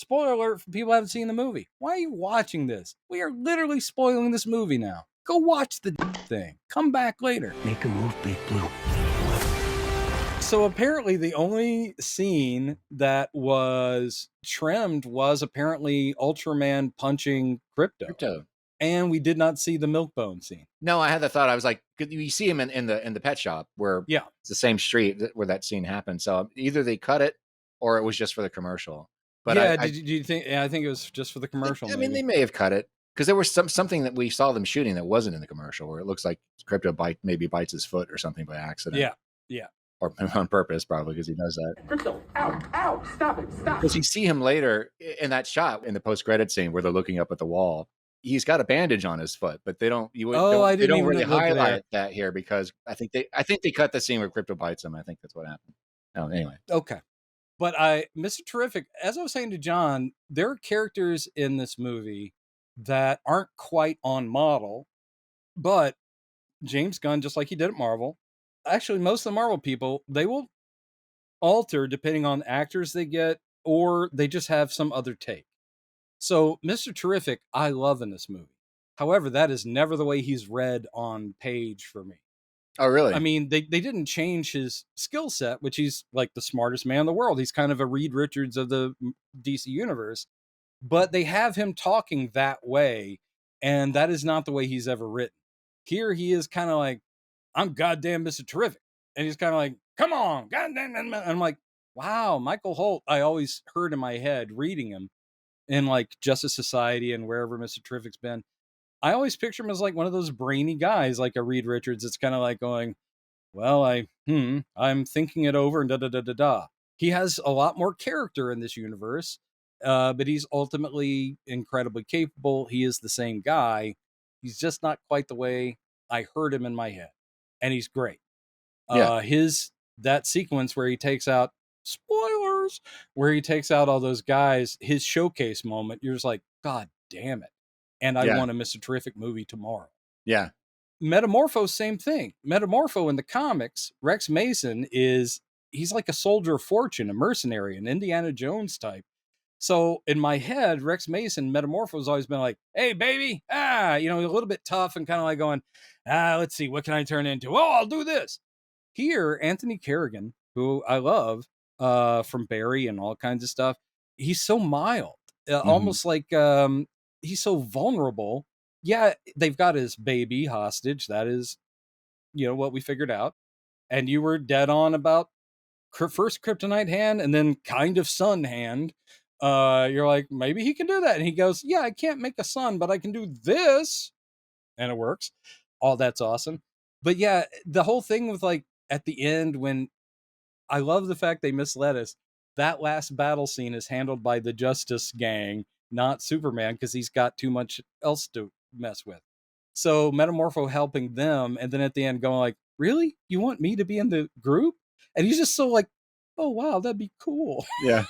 spoiler alert for people who haven't seen the movie. Why are you watching this? We are literally spoiling this movie now. Go watch the thing. Come back later. Make a move, Big Blue. So apparently the only scene that was trimmed was apparently Ultraman punching Krypto. And we did not see the milk bone scene. No, I had the thought. I was like, you see him in the pet shop where it's the same street where that scene happened. So either they cut it or it was just for the commercial. But yeah, do you think? Yeah, I think it was just for the commercial. I mean, they may have cut it because there was something that we saw them shooting that wasn't in the commercial where it looks like Krypto maybe bites his foot or something by accident. Yeah. Or on purpose, probably, because he does that. Krypto, ow, stop it. Because you see him later in that shot in the post-credit scene where they're looking up at the wall. He's got a bandage on his foot, but they don't really highlight that here because I think they cut the scene where Krypto bites him. I think that's what happened. Oh, anyway. Okay. But Mr. Terrific, as I was saying to John, there are characters in this movie that aren't quite on model, but James Gunn, just like he did at Marvel, actually most of the Marvel people, they will alter depending on actors they get, or they just have some other take. So Mr. Terrific, I love in this movie. However, that is never the way he's read on page for me. Oh, really? I mean, they didn't change his skill set, which he's like the smartest man in the world. He's kind of a Reed Richards of the DC universe, but they have him talking that way. And that is not the way he's ever written. Here he is kind of like, I'm goddamn Mr. Terrific. And he's kind of like, come on, goddamn. And I'm like, wow, Michael Holt, I always heard in my head reading him in like Justice Society and wherever Mr. Terrific's been. I always picture him as like one of those brainy guys, like a Reed Richards. It's kind of like going, well, I'm thinking it over and da-da-da-da-da. He has a lot more character in this universe, but he's ultimately incredibly capable. He is the same guy. He's just not quite the way I heard him in my head. And he's great. Yeah. That sequence where he takes out, spoilers, where he takes out all those guys, his showcase moment, you're just like, God damn it. And I want a Mr. Terrific movie tomorrow. Yeah. Metamorpho, same thing. Metamorpho in the comics, Rex Mason he's like a soldier of fortune, a mercenary, an Indiana Jones type. So in my head, Rex Mason, Metamorpho's always been like, hey, baby, a little bit tough and kind of like going, let's see, what can I turn into? Oh, I'll do this. Here, Anthony Kerrigan, who I love from Barry and all kinds of stuff, he's so mild, almost like he's so vulnerable. Yeah, they've got his baby hostage. That is, what we figured out. And you were dead on about first Kryptonite hand and then kind of sun hand. You're like, maybe he can do that. And he goes, yeah, I can't make a sun, but I can do this. And it works. All that's awesome. But yeah, the whole thing with like at the end when I love the fact they misled us. That last battle scene is handled by the Justice Gang, not Superman, because he's got too much else to mess with. So Metamorpho helping them, and then at the end going like, really? You want me to be in the group? And he's just so like, oh, wow, that'd be cool. Yeah.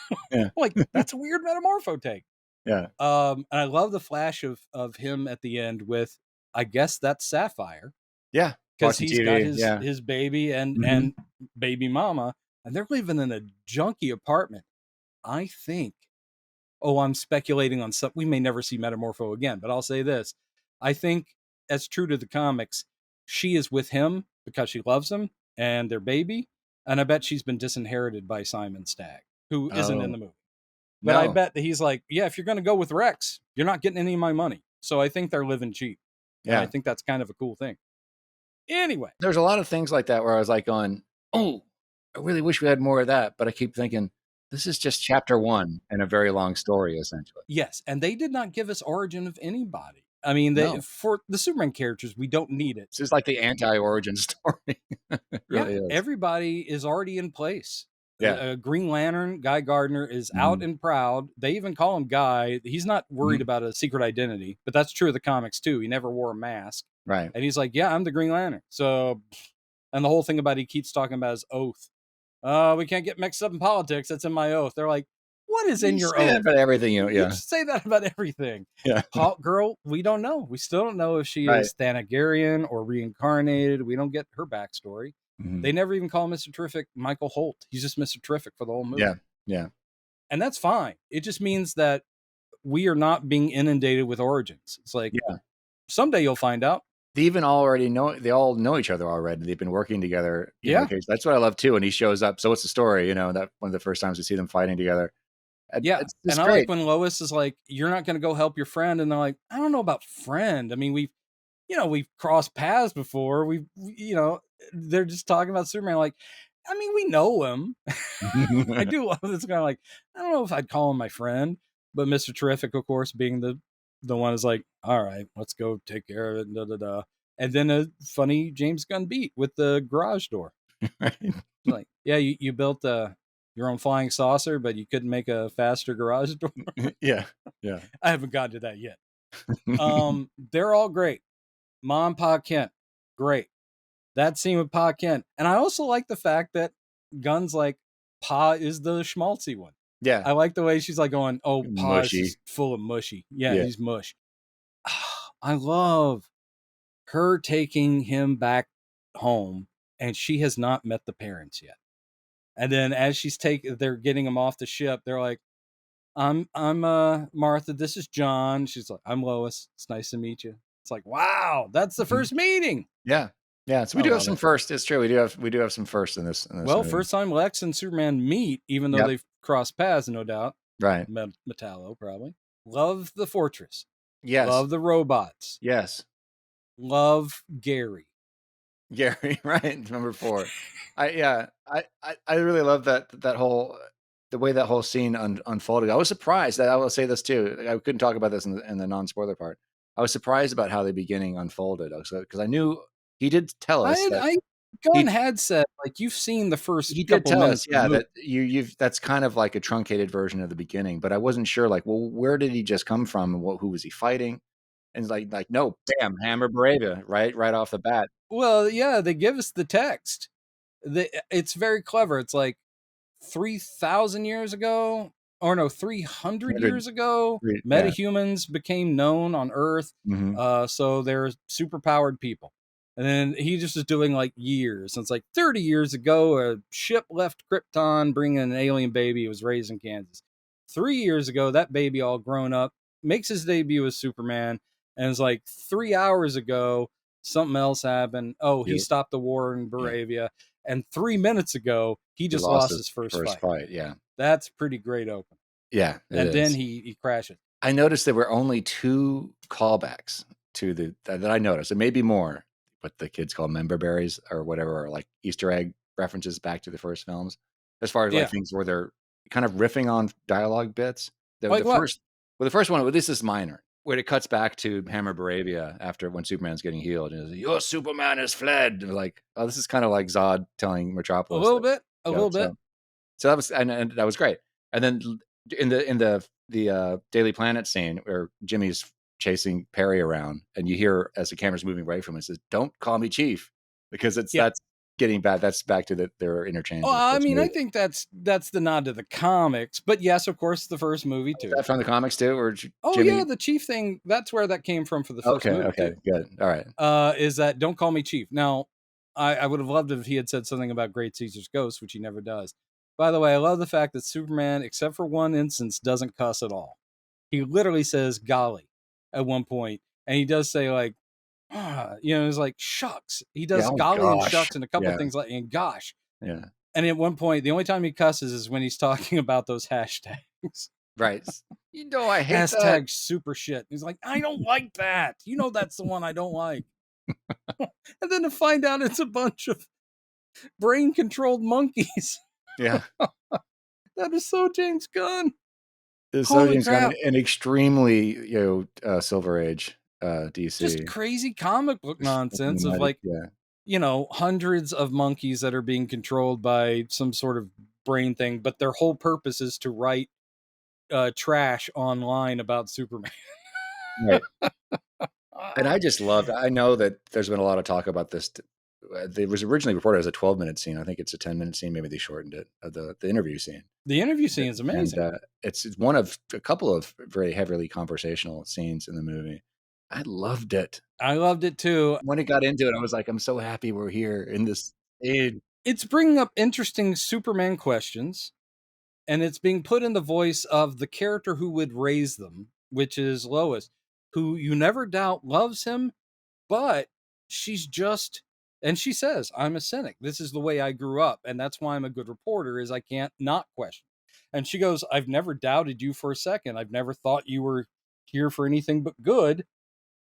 Like, that's a weird Metamorpho take. Yeah. And I love the flash of him at the end with, I guess that's Sapphire. Yeah. Because he's got his baby and baby mama, and they're living in a junky apartment. I think, I'm speculating on something. We may never see Metamorpho again, but I'll say this. I think, as true to the comics, she is with him because she loves him and their baby. And I bet she's been disinherited by Simon Stagg, who isn't in the movie. But I bet that he's like, yeah, if you're going to go with Rex, you're not getting any of my money. So I think they're living cheap. Yeah. And I think that's kind of a cool thing. Anyway. There's a lot of things like that where I was like going, oh, I really wish we had more of that. But I keep thinking, this is just chapter 1 in a very long story, essentially. Yes. And they did not give us origin of anybody. I mean, for the Superman characters, we don't need it. This is like the anti-origin story. It really is. Everybody is already in place. Yeah. Green Lantern, Guy Gardner, is out and proud. They even call him Guy. He's not worried about a secret identity, but that's true of the comics too. He never wore a mask. Right. And he's like, yeah, I'm the Green Lantern. So, and the whole thing about he keeps talking about his oath. We can't get mixed up in politics. That's in my oath. They're like, what is in your oath? About everything, You say that about everything. Yeah. Hawk Girl, we don't know. We still don't know if she is Thanagarian or reincarnated. We don't get her backstory. They never even call Mr. Terrific Michael Holt. He's just Mr. Terrific for the whole movie. Yeah. And that's fine. It just means that we are not being inundated with origins. It's like, someday you'll find out. They even already know, they all know each other already. They've been working together. That's what I love too. And he shows up. So what's the story? That one of the first times we see them fighting together. It's and I like when Lois is like, you're not going to go help your friend. And they're like, I don't know about friend. I mean, we've crossed paths before. They're just talking about Superman. Like, I mean, we know him. I do love this kind of like, I don't know if I'd call him my friend, but Mr. Terrific, of course, being the one is like, all right, let's go take care of it. Da, da, da. And then a funny James Gunn beat with the garage door. Right. Like, yeah, you built your own flying saucer, but you couldn't make a faster garage door. Yeah. I haven't gotten to that yet. They're all great. Mom, Pa Kent, great. That scene with Pa Kent. And I also like the fact that Gunn's like, Pa is the schmaltzy one. Yeah. I like the way she's like going, oh, Pa is just full of mushy. Yeah, he's mush. I love her taking him back home, and she has not met the parents yet. And then as they're getting him off the ship, they're like, I'm Martha, this is John. She's like, I'm Lois. It's nice to meet you. It's like, wow, that's the first meeting. Yeah. So we do have some first. It's true. We do have some first in this well, movie. First time Lex and Superman meet, even though they've crossed paths, no doubt. Right. Metallo, probably. Love the fortress. Yes. Love the robots. Yes. Love Gary. Right. Number 4. I really love that whole, the way that whole scene unfolded. I was surprised that, I will say this too. I couldn't talk about this in the non-spoiler part. I was surprised about how the beginning unfolded, because I knew he did tell us Gunn had said, like, you've seen the first he couple did tell minutes. us, that you've that's kind of like a truncated version of the beginning, but I wasn't sure, like, well, where did he just come from, and who was he fighting? And it's like no, bam, Hammer Bravia, right off the bat. Well, yeah, they give us the text. It's very clever. It's like 3,000 years ago, or no, 300 years ago, metahumans became known on Earth. Mm-hmm. So they're superpowered people. And then he just is doing like years. And it's like 30 years ago, a ship left Krypton bringing an alien baby. It was raised in Kansas. 3 years ago, that baby all grown up makes his debut as Superman. And it's like 3 hours ago, something else happened. Oh, he stopped the war in Bravia. And 3 minutes ago, he just lost his first fight. Yeah. That's pretty great open. Yeah. Then he crashes. I noticed there were only 2 callbacks to that I noticed. It may be more, what the kids call member berries or whatever, or like Easter egg references back to the first films, as far as like things where they're kind of riffing on dialogue bits. The first one, this is minor, where it cuts back to Hammer Bravia after when Superman's getting healed, and your Superman has fled. And like, oh, this is kind of like Zod telling Metropolis a little bit. So that was, and that was great. And then in the Daily Planet scene where Jimmy's chasing Perry around, and you hear, as the camera's moving away from him, it says, "Don't call me Chief," because that's getting back. That's back to their interchange. Oh, I mean, I think that's the nod to the comics, but yes, of course, the first movie too. Is that from the comics too, or Jimmy? Yeah, the Chief thing. That's where that came from for the first movie. Okay, good. All right. Is that "Don't call me Chief"? Now, I would have loved it if he had said something about Great Caesar's ghost, which he never does. By the way, I love the fact that Superman, except for one instance, doesn't cuss at all. He literally says "golly" at one point, and he does say like, it's like shucks. He does golly and shucks and a couple things like and gosh. Yeah. And at one point, the only time he cusses is when he's talking about those hashtags. Right. I hate hashtag that. Super shit. He's like, I don't like that. That's the one I don't like. And then to find out it's a bunch of brain controlled monkeys. Yeah. That is so James Gunn. It's so James Gunn, an extremely Silver Age DC. Just crazy comic book nonsense of like hundreds of monkeys that are being controlled by some sort of brain thing, but their whole purpose is to write trash online about Superman. Right. And I just loved, I know that there's been a lot of talk about this. It was originally reported as a 12-minute scene. I think it's a 10-minute scene. Maybe they shortened it. The interview scene. The interview scene is amazing. And it's one of a couple of very heavily conversational scenes in the movie. I loved it. I loved it too. When it got into it, I was like, I'm so happy we're here in this scene. It's bringing up interesting Superman questions. And it's being put in the voice of the character who would raise them, which is Lois, who you never doubt loves him, but she's just, and she says, I'm a cynic. This is the way I grew up. And that's why I'm a good reporter, is I can't not question. And she goes, I've never doubted you for a second. I've never thought you were here for anything but good.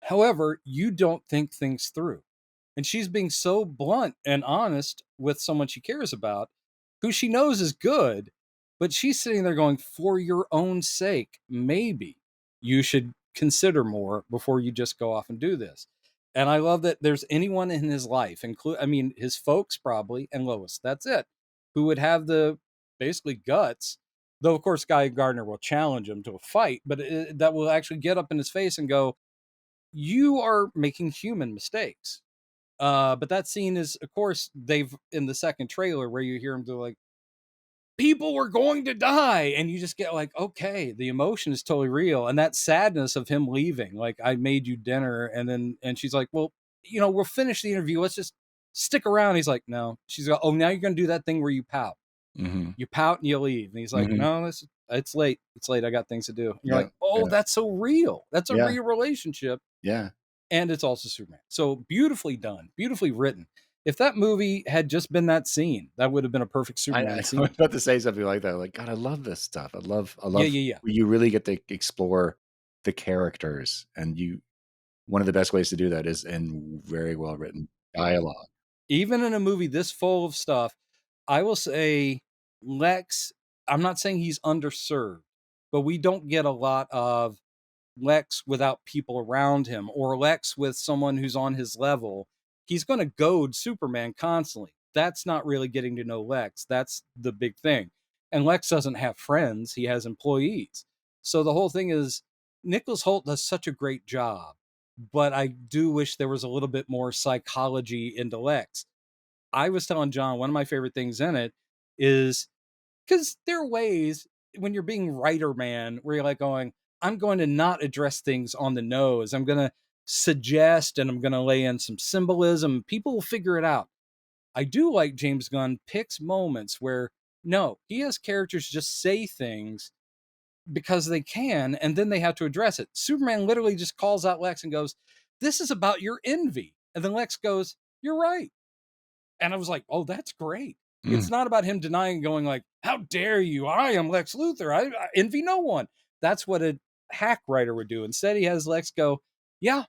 However, you don't think things through. And she's being so blunt and honest with someone she cares about, who she knows is good, but she's sitting there going, for your own sake, maybe you should consider more before you just go off and do this. And I love that there's anyone in his life, I mean, his folks probably, and Lois, that's it, who would have the basically guts. Though, of course, Guy Gardner will challenge him to a fight, but that will actually get up in his face and go, you are making human mistakes. But that scene is, of course, they've in the second trailer where you hear him do like, people were going to die, and you just get like, okay, the emotion is totally real, and that sadness of him leaving, like, I made you dinner, and she's like, well, we'll finish the interview, let's just stick around. He's like, no. She's like, oh, now you're gonna do that thing where you pout. You pout and you leave, and he's like, no, it's late, I got things to do. And you're like, oh, that's so real, that's a real relationship. And it's also Superman. So beautifully done, beautifully written. If that movie had just been that scene, that would have been a perfect Superman scene. I was about to say something like that. Like, God, I love this stuff. I love. Yeah. You really get to explore the characters, and one of the best ways to do that is in very well written dialogue. Even in a movie this full of stuff, I will say Lex, I'm not saying he's underserved, but we don't get a lot of Lex without people around him, or Lex with someone who's on his level. He's going to goad Superman constantly. That's not really getting to know Lex. That's the big thing. And Lex doesn't have friends, he has employees. So the whole thing is, Nicholas Hoult does such a great job, but I do wish there was a little bit more psychology into Lex. I was telling John, one of my favorite things in it is because there are ways when you're being writer man where you're like going, I'm going to not address things on the nose. I'm going to suggest and I'm going to lay in some symbolism. People will figure it out. I do like James Gunn picks moments where, no, he has characters just say things because they can, and then they have to address it. Superman literally just calls out Lex and goes, this is about your envy. And then Lex goes, you're right. And I was like, oh, that's great. It's not about him denying, going like, how dare you? I am Lex Luthor. I envy no one. That's what a hack writer would do. Instead, he has Lex go, yeah,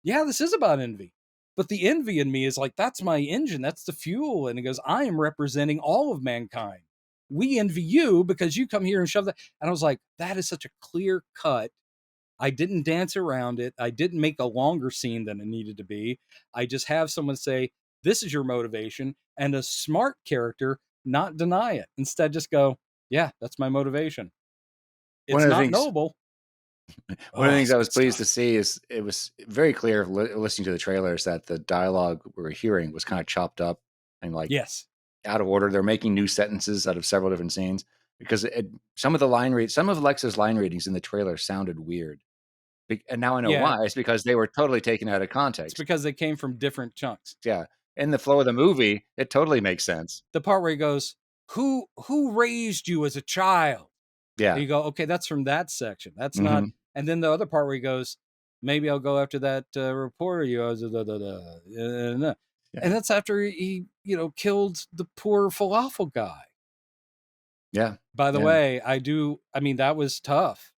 this is about envy. But the envy in me is like, that's my engine. That's the fuel. And he goes, I am representing all of mankind. We envy you because you come here and shove that. And I was like, that is such a clear cut. I didn't dance around it. I didn't make a longer scene than it needed to be. I just have someone say, this is your motivation, and a smart character not deny it. Instead, just go, yeah, that's my motivation. It's not noble. One of the things I was pleased to see is it was very clear listening to the trailers that the dialogue we were hearing was kind of chopped up and like out of order. They're making new sentences out of several different scenes because some of Lex's line readings in the trailer sounded weird. And now I know why. It's because they were totally taken out of context. It's because they came from different chunks. Yeah. In the flow of the movie, it totally makes sense. The part where he goes, who raised you as a child? Yeah. And you go, okay, that's from that section. That's not. And then the other part where he goes, maybe I'll go after that reporter you. And that's after he, killed the poor falafel guy. Yeah. By the way, that was tough.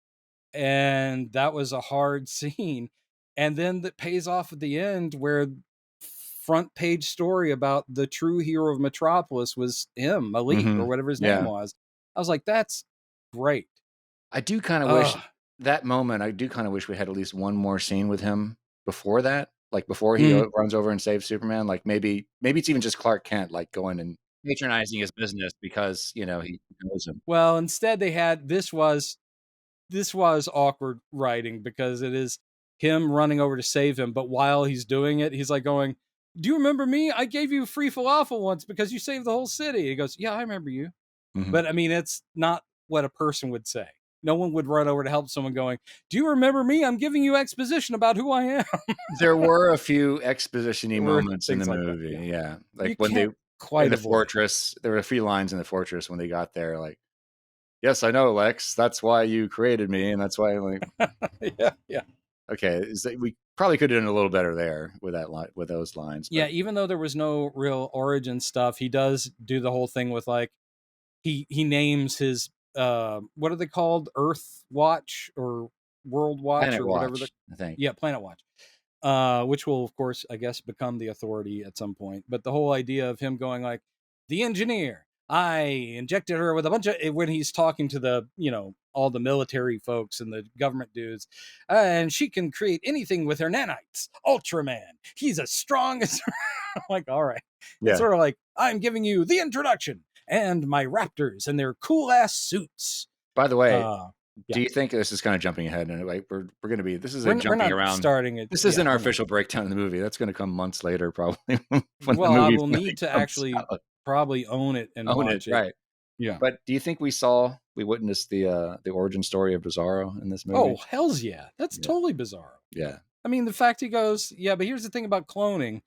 And that was a hard scene. And then that pays off at the end where front page story about the true hero of Metropolis was him, Malik, or whatever his name was. I was like, that's great. I do kind of wish that moment. I do kind of wish we had at least one more scene with him before that, like before he runs over and saves Superman. Like maybe it's even just Clark Kent, like going and patronizing his business because he knows him. Well, instead they had this was awkward writing because it is him running over to save him, but while he's doing it, he's like going, do you remember me? I gave you free falafel once because you saved the whole city. He goes, yeah, I remember you. But I mean, it's not what a person would say. No one would run over to help someone going, do you remember me? I'm giving you exposition about who I am. There were a few exposition-y moments in the movie. Like yeah. Like when they in the fortress, there were a few lines in the fortress when they got there, like Yes, I know, Lex. That's why you created me, and that's why I'm like, yeah. Okay, we probably could have done a little better there with that line, with those lines. But. Yeah, even though there was no real origin stuff, he does do the whole thing with like he names his what are they called? Earth Watch or World Watch Planet or whatever Watch, I think. Yeah, Planet Watch. Which will of course, I guess, become the authority at some point. But the whole idea of him going like, the engineer, I injected her with a bunch of, when he's talking to the, all the military folks and the government dudes, and she can create anything with her nanites. Ultraman, he's as strong as I'm like, all right. Yeah. It's sort of like, I'm giving you the introduction and my raptors and their cool ass suits. By the way, do you think this is kind of jumping ahead? And like we're going to be, this is jumping not around. Starting it. This isn't our official breakdown of the movie. That's going to come months later, probably. Well, I will need to actually probably own it and watch it. Right. Yeah. But do you think we witnessed the origin story of Bizarro in this movie? Oh, hells yeah. That's totally Bizarro. Yeah. I mean, the fact he goes, yeah, but here's the thing about cloning.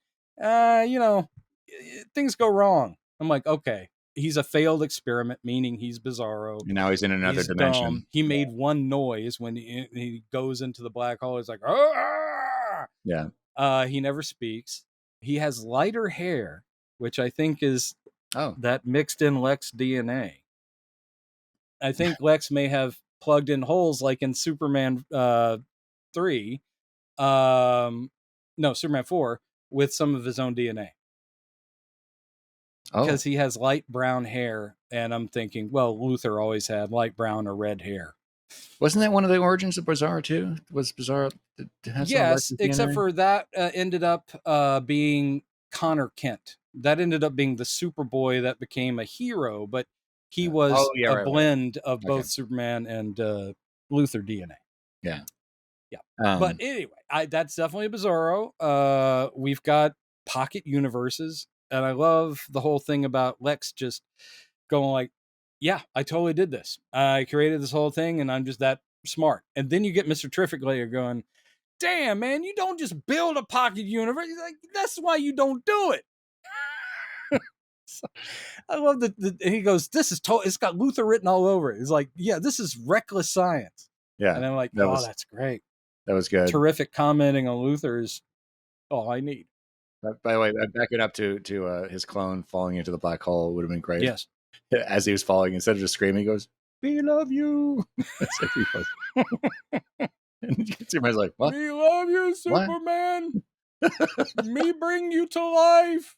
Things go wrong. I'm like, okay, he's a failed experiment, meaning he's Bizarro. And now he's in another dimension. Dumb. He made one noise when he goes into the black hole. He's like, ah! Yeah. He never speaks. He has lighter hair, which I think is that mixed in Lex DNA. I think Lex may have plugged in holes like in Superman 3. No, Superman 4 with some of his own DNA. Because he has light brown hair, and I'm thinking, well, Luthor always had light brown or red hair. Wasn't that one of the origins of Bizarro too? Was Bizarro? Yes, except for that ended up being Connor Kent. That ended up being the Superboy that became a hero, but he was a blend of both Superman and Luthor DNA. Yeah. Yeah. But anyway, that's definitely a Bizarro. We've got pocket universes, and I love the whole thing about Lex just going like, yeah, I totally did this. I created this whole thing, and I'm just that smart. And then you get Mr. Terrific later going, damn, man, you don't just build a pocket universe. He's like, that's why you don't do it. So, I love that. And he goes, this is it's got Luthor written all over it. He's like, yeah, this is reckless science. Yeah. And I'm like, that's great. That was good. Terrific commenting on Luthor is all I need. By the way, backing up to his clone falling into the black hole would have been great. Yes. As he was falling, instead of just screaming, he goes, we love you. That's what he goes. And Superman's like, what? We love you, Superman. Me bring you to life.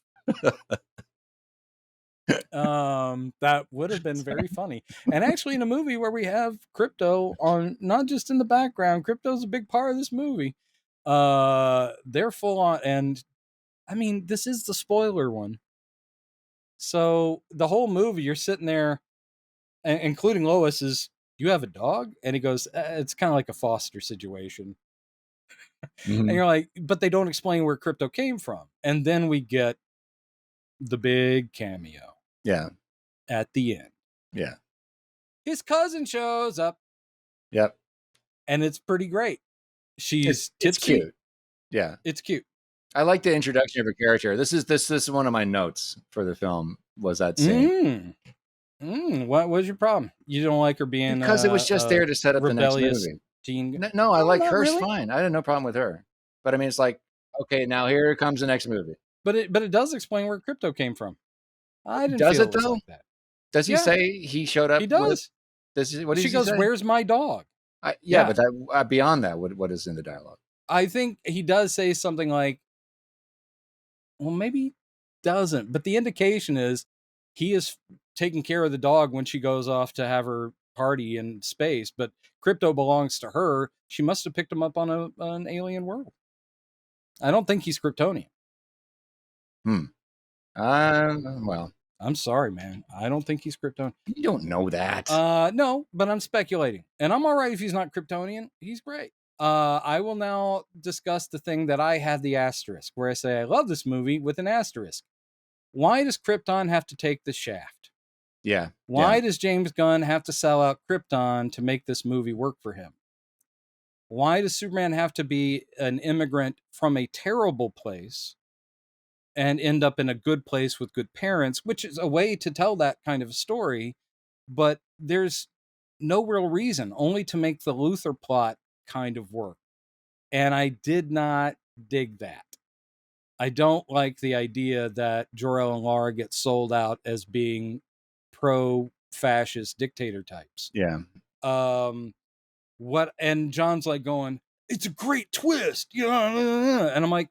That would have been very funny. And actually in a movie where we have Krypto on, not just in the background, Krypto's a big part of this movie. They're full on, and I mean, this is the spoiler one. So the whole movie, you're sitting there, including Lois, is, you have a dog? And he goes, it's kind of like a foster situation. Mm-hmm. And you're like, but they don't explain where Krypto came from. And then we get the big cameo. Yeah. At the end. Yeah. His cousin shows up. Yep. And it's pretty great. She's it's cute. Yeah. It's cute. I like the introduction of her character. This is one of my notes for the film, was that scene. What was your problem? You don't like her being, because it was just there to set up the next movie. No, I like her. Really? Fine. I had no problem with her. But I mean, it's like, okay, now here comes the next movie. But it does explain where Krypto came from. I didn't does feel it though? like that. Does he say he showed up? He does. What she goes, "Where's my dog?" But that beyond that, what is in the dialogue? I think he does say something like, well, maybe he doesn't, but the indication is he is taking care of the dog when she goes off to have her party in space. But Krypto belongs to her. She must have picked him up on an alien world. I don't think he's Kryptonian. Well, I'm sorry, man. I don't think he's Kryptonian. You don't know that. No, but I'm speculating. And I'm all right if he's not Kryptonian. He's great. I will now discuss the thing that I had the asterisk, where I say I love this movie with an asterisk. Why does Krypton have to take the shaft? Yeah. Why does James Gunn have to sell out Krypton to make this movie work for him? Why does Superman have to be an immigrant from a terrible place and end up in a good place with good parents, which is a way to tell that kind of story. But there's no real reason, only to make the Luthor plot kind of work. And I did not dig that. I don't like the idea that Jor-El and Lara get sold out as being pro-fascist dictator types. Yeah. And John's like going, it's a great twist, and I'm like,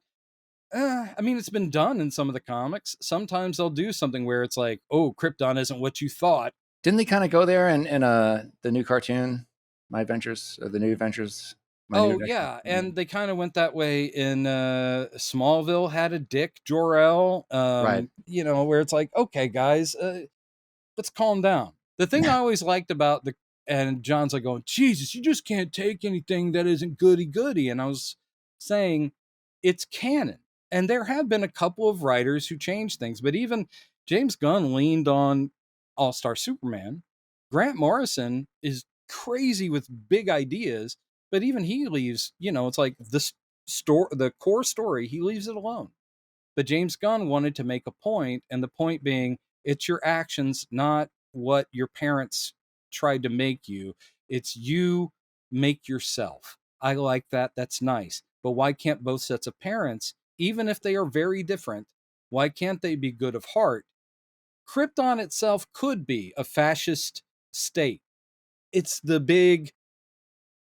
I mean, it's been done in some of the comics. Sometimes they'll do something where it's like, oh, Krypton isn't what you thought. Didn't they kind of go there in the new cartoon, My Adventures, or the New Adventures? Yeah, and they kind of went that way in Smallville had a dick Jor-El, right. Where it's like, okay, guys, let's calm down. The thing I always liked about and John's like going, Jesus, you just can't take anything that isn't goody-goody. And I was saying, it's canon. And there have been a couple of writers who changed things, but even James Gunn leaned on All-Star Superman. Grant Morrison is crazy with big ideas, but even he leaves, it's like the core story, he leaves it alone. But James Gunn wanted to make a point, and the point being, it's your actions, not what your parents tried to make you. It's you make yourself. I like that. That's nice. But why can't both sets of parents, even if they are very different, why can't they be good of heart? Krypton itself could be a fascist state. It's the big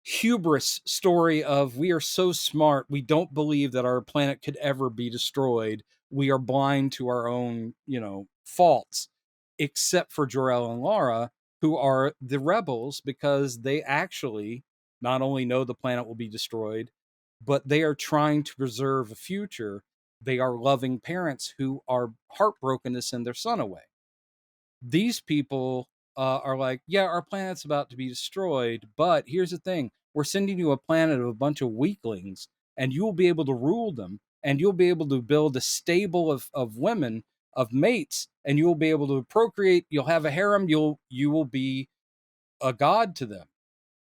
hubris story of we are so smart, we don't believe that our planet could ever be destroyed. We are blind to our own, faults, except for Jor-El and Lara, who are the rebels because they actually not only know the planet will be destroyed, but they are trying to preserve a future. They are loving parents who are heartbroken to send their son away. These people are like, yeah, our planet's about to be destroyed, but here's the thing. We're sending you a planet of a bunch of weaklings, and you'll be able to rule them, and you'll be able to build a stable of women, of mates, and you'll be able to procreate. You'll have a harem. You will be a god to them.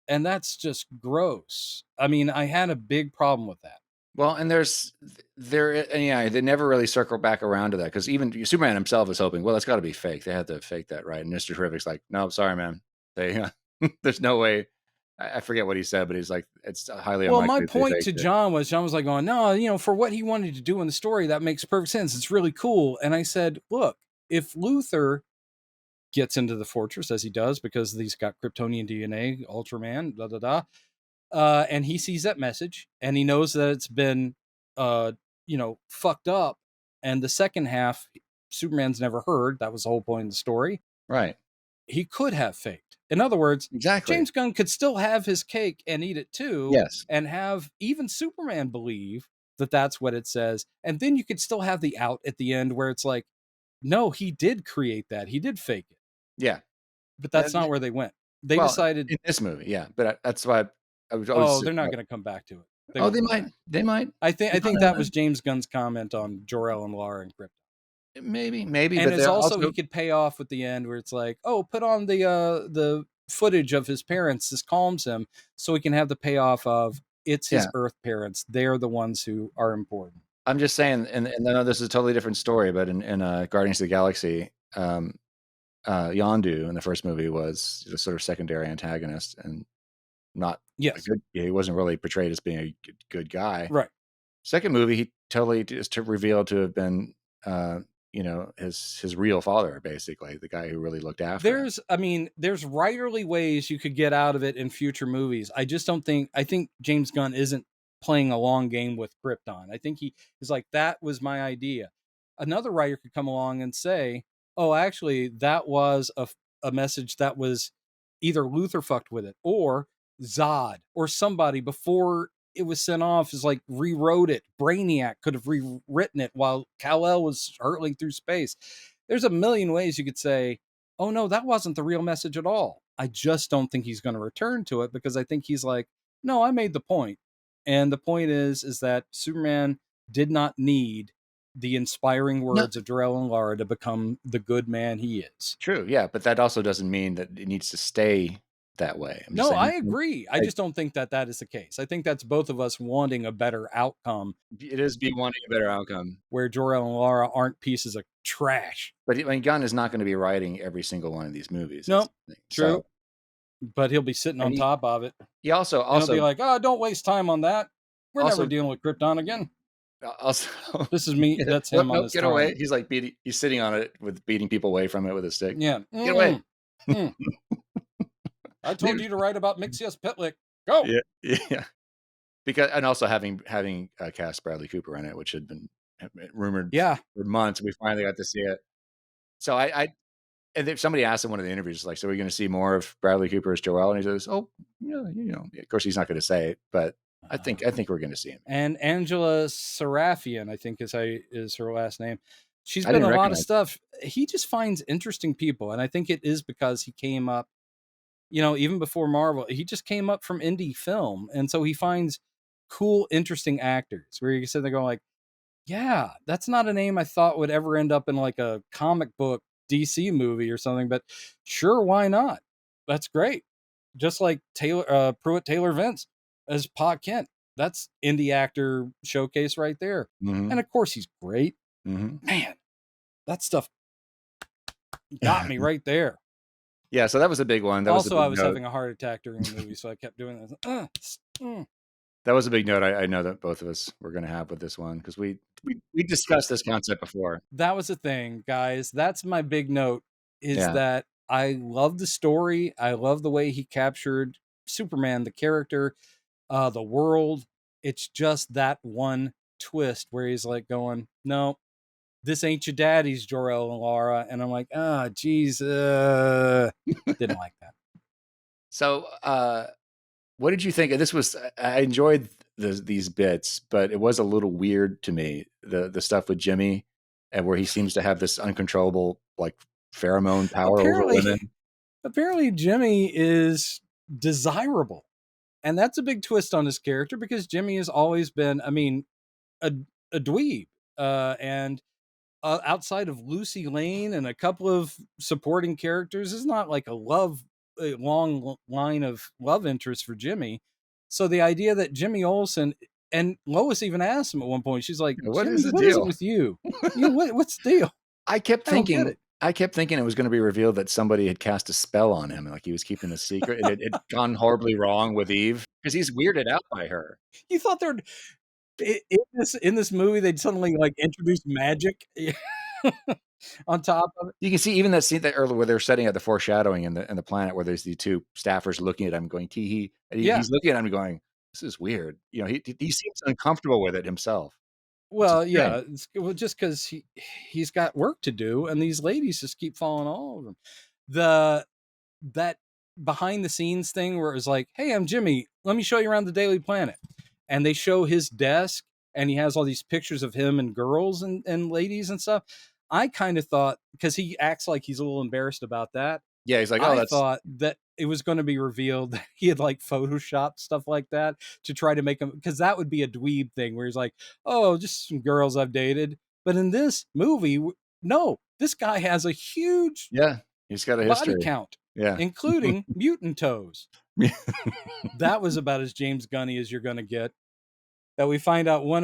And that's just gross. I mean, I had a big problem with that. Well, and they never really circle back around to that, because even Superman himself is hoping, well, it's got to be fake. They had to fake that, right? And Mr. Terrific's like, no, sorry, man. There's no way. I forget what he said, but he's like, it's highly unlikely. Well, my point to John was like going, no, for what he wanted to do in the story, that makes perfect sense. It's really cool. And I said, look, if Luthor gets into the fortress as he does because he's got Kryptonian DNA, Ultraman, and he sees that message and he knows that it's been, fucked up. And the second half, Superman's never heard. That was the whole point of the story. Right. He could have faked. In other words, exactly. James Gunn could still have his cake and eat it too. Yes. And have even Superman believe that that's what it says. And then you could still have the out at the end where it's like, no, he did create that. He did fake it. Yeah. But that's not where they went. They decided in this movie. Yeah. But that's why I was they're not going to come back to it. They might. They might. I think that was James Gunn's comment on Jor-El and Lara and Krypton. Maybe. And but it's also he could pay off at the end where it's like, oh, put on the footage of his parents. This calms him, so he can have the payoff of it's his Earth parents. They're the ones who are important. I'm just saying, and I know this is a totally different story, but in Guardians of the Galaxy, Yondu in the first movie was a sort of secondary antagonist and not a good. He wasn't really portrayed as being a good guy. Right. Second movie, he totally is revealed to have been, his real father, basically the guy who really looked after him. There's writerly ways you could get out of it in future movies. I just don't think. I think James Gunn isn't playing a long game with Krypton. I think he is like, that was my idea. Another writer could come along and say, oh, actually, that was a message that was either Luthor fucked with it or Zod or somebody before it was sent off is like rewrote it. Brainiac could have rewritten it while Kal-El was hurtling through space. There's a million ways you could say, oh no, that wasn't the real message at all. I just don't think he's going to return to it because I think he's like, no, I made the point. And the point is that Superman did not need the inspiring words of Jor-El and Lara to become the good man he is. True, yeah, but that also doesn't mean that it needs to stay that way. No, I agree. I just don't think that is the case. I think that's both of us wanting a better outcome. It is wanting a better outcome. Where Jor-El and Lara aren't pieces of trash. But Gunn is not going to be writing every single one of these movies. No, true. but he'll be sitting on top of it. He also and he'll be like, "Oh, don't waste time on that. We're never dealing with Krypton again." Also, this is me. That's him on his get throne. away. He's like he's sitting on it with beating people away from it with a stick. Yeah. Get away. I told you to write about Mixius Pitlick. Go. Yeah. Because, and also having cast Bradley Cooper in it, which had been rumored for months. We finally got to see it. So and if somebody asked in one of the interviews, like, so we're going to see more of Bradley Cooper as Jor-El, and he says, "Oh, yeah, of course he's not going to say it, but I think we're going to see him." And Angela Sarafian, I think is her last name. She's been in a lot of stuff. He just finds interesting people, and I think it is because he came up, even before Marvel, he just came up from indie film, and so he finds cool, interesting actors where you sit there going like, yeah, that's not a name I thought would ever end up in like a comic book DC movie or something, but sure, why not? That's great. Just like Pruitt Taylor Vince as Pa Kent. That's indie actor showcase right there. Mm-hmm. And of course he's great. Mm-hmm. Man, that stuff got me right there. Yeah, so that was a big one. I was having a heart attack during the movie, so I kept doing this. That was a big note I know that both of us were going to have with this one, because we discussed this concept before. That was the thing, guys. That's my big note, is that I love the story. I love the way he captured Superman, the character, the world. It's just that one twist where he's like going, "No, this ain't your daddy's Jor-El and Lara." And I'm like, geez, didn't like that. So, what did you think? This was, I enjoyed these bits, but it was a little weird to me. The stuff with Jimmy, and where he seems to have this uncontrollable like pheromone power over women. Apparently, Jimmy is desirable, and that's a big twist on his character, because Jimmy has always been, a dweeb, and outside of Lucy Lane and a couple of supporting characters, is not like a long line of love interest for Jimmy. So the idea that Jimmy Olsen, and Lois even asked him at one point, she's like, what Jimmy, is the what deal? Is it with you? What's the deal? I kept thinking it was going to be revealed that somebody had cast a spell on him, like he was keeping a secret, and it had gone horribly wrong with Eve, because he's weirded out by her. You thought there'd in this movie they'd suddenly like introduce magic on top of it. You can see even that scene that earlier where they're setting up the foreshadowing in the planet, where there's the two staffers looking at him going tee hee. He's looking at him going, "This is weird." He seems uncomfortable with it himself. Well, yeah, just because he's got work to do, and these ladies just keep falling all over him. That behind the scenes thing where it was like, "Hey, I'm Jimmy. Let me show you around the Daily Planet," and they show his desk, and he has all these pictures of him and girls and ladies and stuff. I kind of thought, because he acts like he's a little embarrassed about that. Yeah, he's like, I thought that it was going to be revealed that he had like photoshopped stuff like that to try to make him, because that would be a dweeb thing where he's like, "Oh, just some girls I've dated." But in this movie, no, this guy has a huge he's got a history body count, including mutant toes. That was about as James Gunny as you're going to get. That we find out one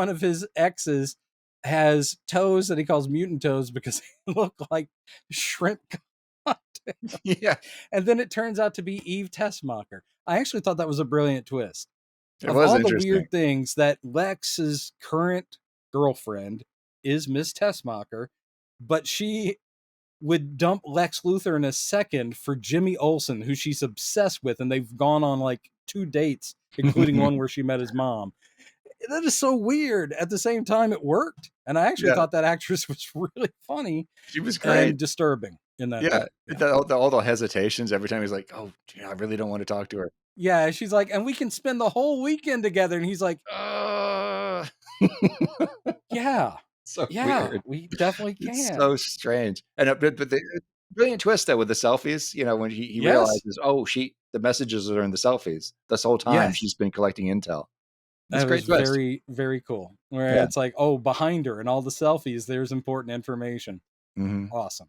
of his exes has toes that he calls mutant toes because they look like shrimp cocktails. Yeah. And then it turns out to be Eve Tessmacher. I actually thought that was a brilliant twist. It was all interesting. the weird things, that Lex's current girlfriend is Miss Tessmacher, but she would dump Lex Luthor in a second for Jimmy Olsen, who she's obsessed with, and they've gone on like 2 dates, including one where she met his mom. That is so weird. At the same time, it worked. And I actually thought that actress was really funny. She was great. And disturbing in that. All the hesitations every time he's like, "Oh, I really don't want to talk to her." Yeah, she's like, "And we can spend the whole weekend together." And he's like, yeah. So weird. We definitely can. It's so strange. And but the brilliant twist though with the selfies, when he realizes, the messages are in the selfies. This whole time she's been collecting intel. That's that was very, very cool. Where it's like, behind her and all the selfies, there's important information. Mm-hmm. Awesome.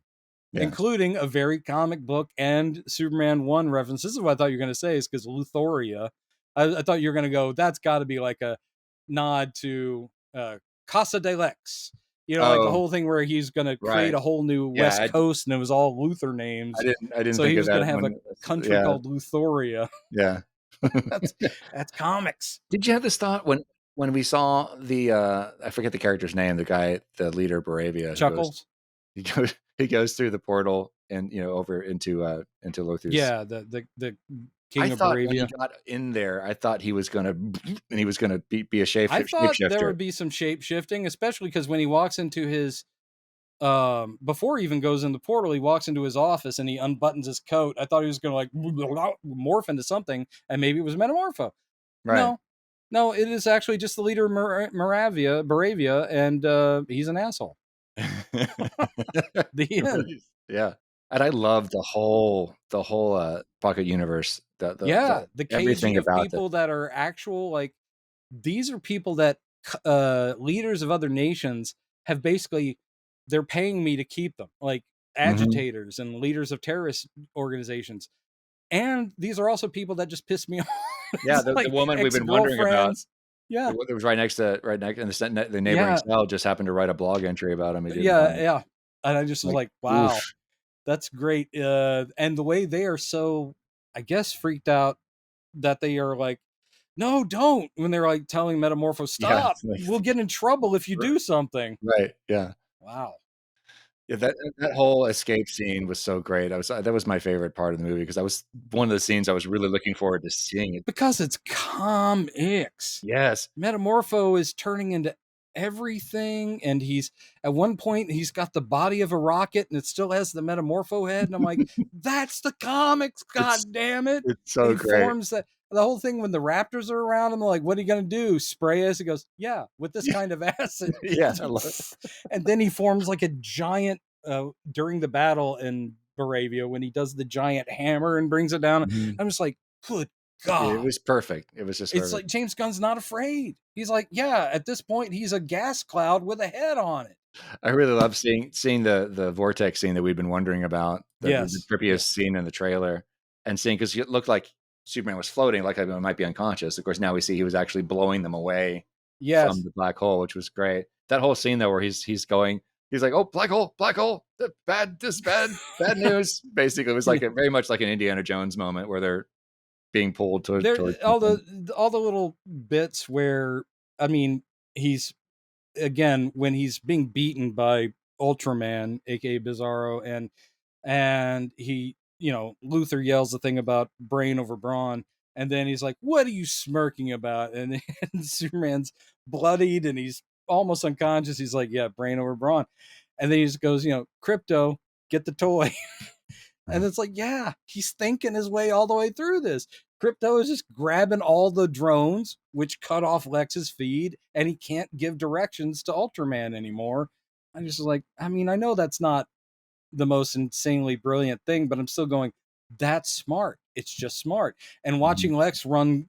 Yeah. Including a very comic book and Superman 1 reference. This is what I thought you were going to say, is because Luthoria, I thought you were going to go, that's got to be like a nod to Casa de Lex. You know, like the whole thing where he's going to create a whole new West Coast, and it was all Luthor names. I didn't so think he of was that going to have a country called Luthoria. Yeah. That's comics. Did you have this thought when we saw the I forget the character's name, the guy, the leader, Baravia, Chuckles. He goes through the portal and over into Luthor's. Yeah, the King of thought Baravia. When he got in there, I thought he was gonna be a shapeshifter. I thought there would be some shape shifting, especially because when he walks into his before he even goes in the portal, he walks into his office and he unbuttons his coat. I thought he was gonna like morph into something, and maybe it was Metamorpho. Right. No, it is actually just the leader of Baravia, and he's an asshole. The end. Yeah. And I love the whole Pocket universe. The everything of about people that are actual, like, these are people that leaders of other nations have basically, they're paying me to keep them, like agitators and leaders of terrorist organizations. And these are also people that just piss me off. Yeah, the woman we've been wondering about. Yeah, it was right next, and the neighboring cell just happened to write a blog entry about him. Yeah. And I just was like, wow, oof. That's great. And the way they are so, I guess, freaked out that they are like, no, don't. When they're like telling Metamorpho, stop, we'll get in trouble if you do something. Right. Yeah. Wow. Yeah, that whole escape scene was so great. That was my favorite part of the movie, because that was one of the scenes I was really looking forward to seeing. Because it's comics. Yes. Metamorpho is turning into everything, and he's at one point he's got the body of a rocket and it still has the Metamorpho head, and I'm like, that's the comics, god damn it. It's so great. Forms that the whole thing when the raptors are around him, like, what are you gonna do, spray us? He goes, yeah, with this kind of acid. Yeah, I love it. And then he forms like a giant during the battle in Baravia when he does the giant hammer and brings it down. I'm just like, good God. It was perfect. It was just it's like James Gunn's not afraid. He's like, yeah, at this point he's a gas cloud with a head on it. I really love seeing the vortex scene that we've been wondering about. The trippiest scene in the trailer, and seeing, because it looked like Superman was floating, like it might be unconscious. Of course, now we see he was actually blowing them away from the black hole, which was great. That whole scene though, where he's like, oh, black hole, bad news. Basically, it was like very much like an Indiana Jones moment where they're being pulled towards all the little bits where, I mean, he's, again, when he's being beaten by Ultraman, aka Bizarro, and he, Luthor yells the thing about brain over brawn, and then he's like, what are you smirking about? And Superman's bloodied and he's almost unconscious. He's like, yeah, brain over brawn. And then he just goes, Krypto, get the toy. And it's like, yeah, he's thinking his way all the way through this. Krypto is just grabbing all the drones, which cut off Lex's feed, and he can't give directions to Ultraman anymore. I'm just like, I mean, I know that's not the most insanely brilliant thing, but I'm still going, that's smart. It's just smart. And watching Lex run,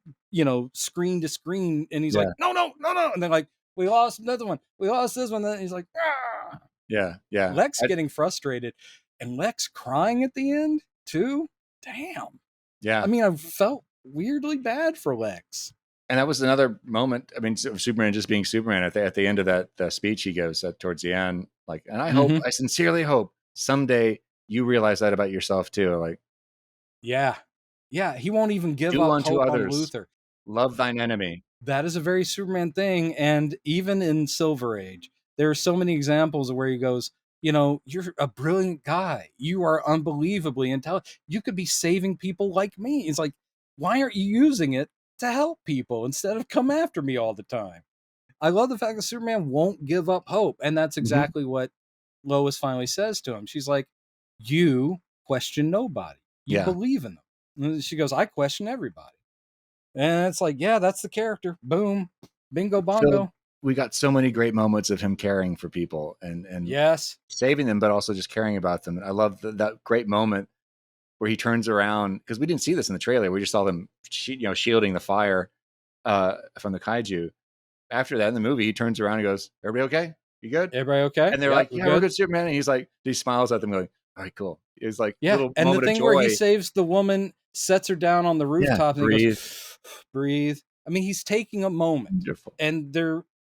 screen to screen, and he's like, no. And they're like, we lost another one. We lost this one. And he's like, ah. Yeah. Lex getting frustrated. And Lex crying at the end, too? Damn. Yeah. I mean, I felt weirdly bad for Lex. And that was another moment, I mean, Superman just being Superman at the end of that speech he gives towards the end. Like, and I sincerely hope someday you realize that about yourself, too. Like, yeah, he won't even give up hope others. On Luthor. Love thine enemy. That is a very Superman thing. And even in Silver Age, there are so many examples of where he goes, you're a brilliant guy. You are unbelievably intelligent. You could be saving people like me. It's like, why aren't you using it to help people instead of come after me all the time? I love the fact that Superman won't give up hope. And that's exactly what Lois finally says to him. She's like, you question nobody. You believe in them. And she goes, I question everybody. And it's like, yeah, that's the character. Boom. Bingo bongo. So we got so many great moments of him caring for people and saving them, but also just caring about them. And I love that great moment where he turns around, because we didn't see this in the trailer. We just saw them, shielding the fire from the kaiju. After that, in the movie, he turns around and goes, "Everybody okay? You good? Everybody okay?" And they're like, "Yeah, we're good, Superman." And he's like, he smiles at them, going, "All right, cool." It's like, little and moment the thing of joy. where he saves the woman, sets her down on the rooftop, and he goes, breathe. I mean, he's taking a moment, and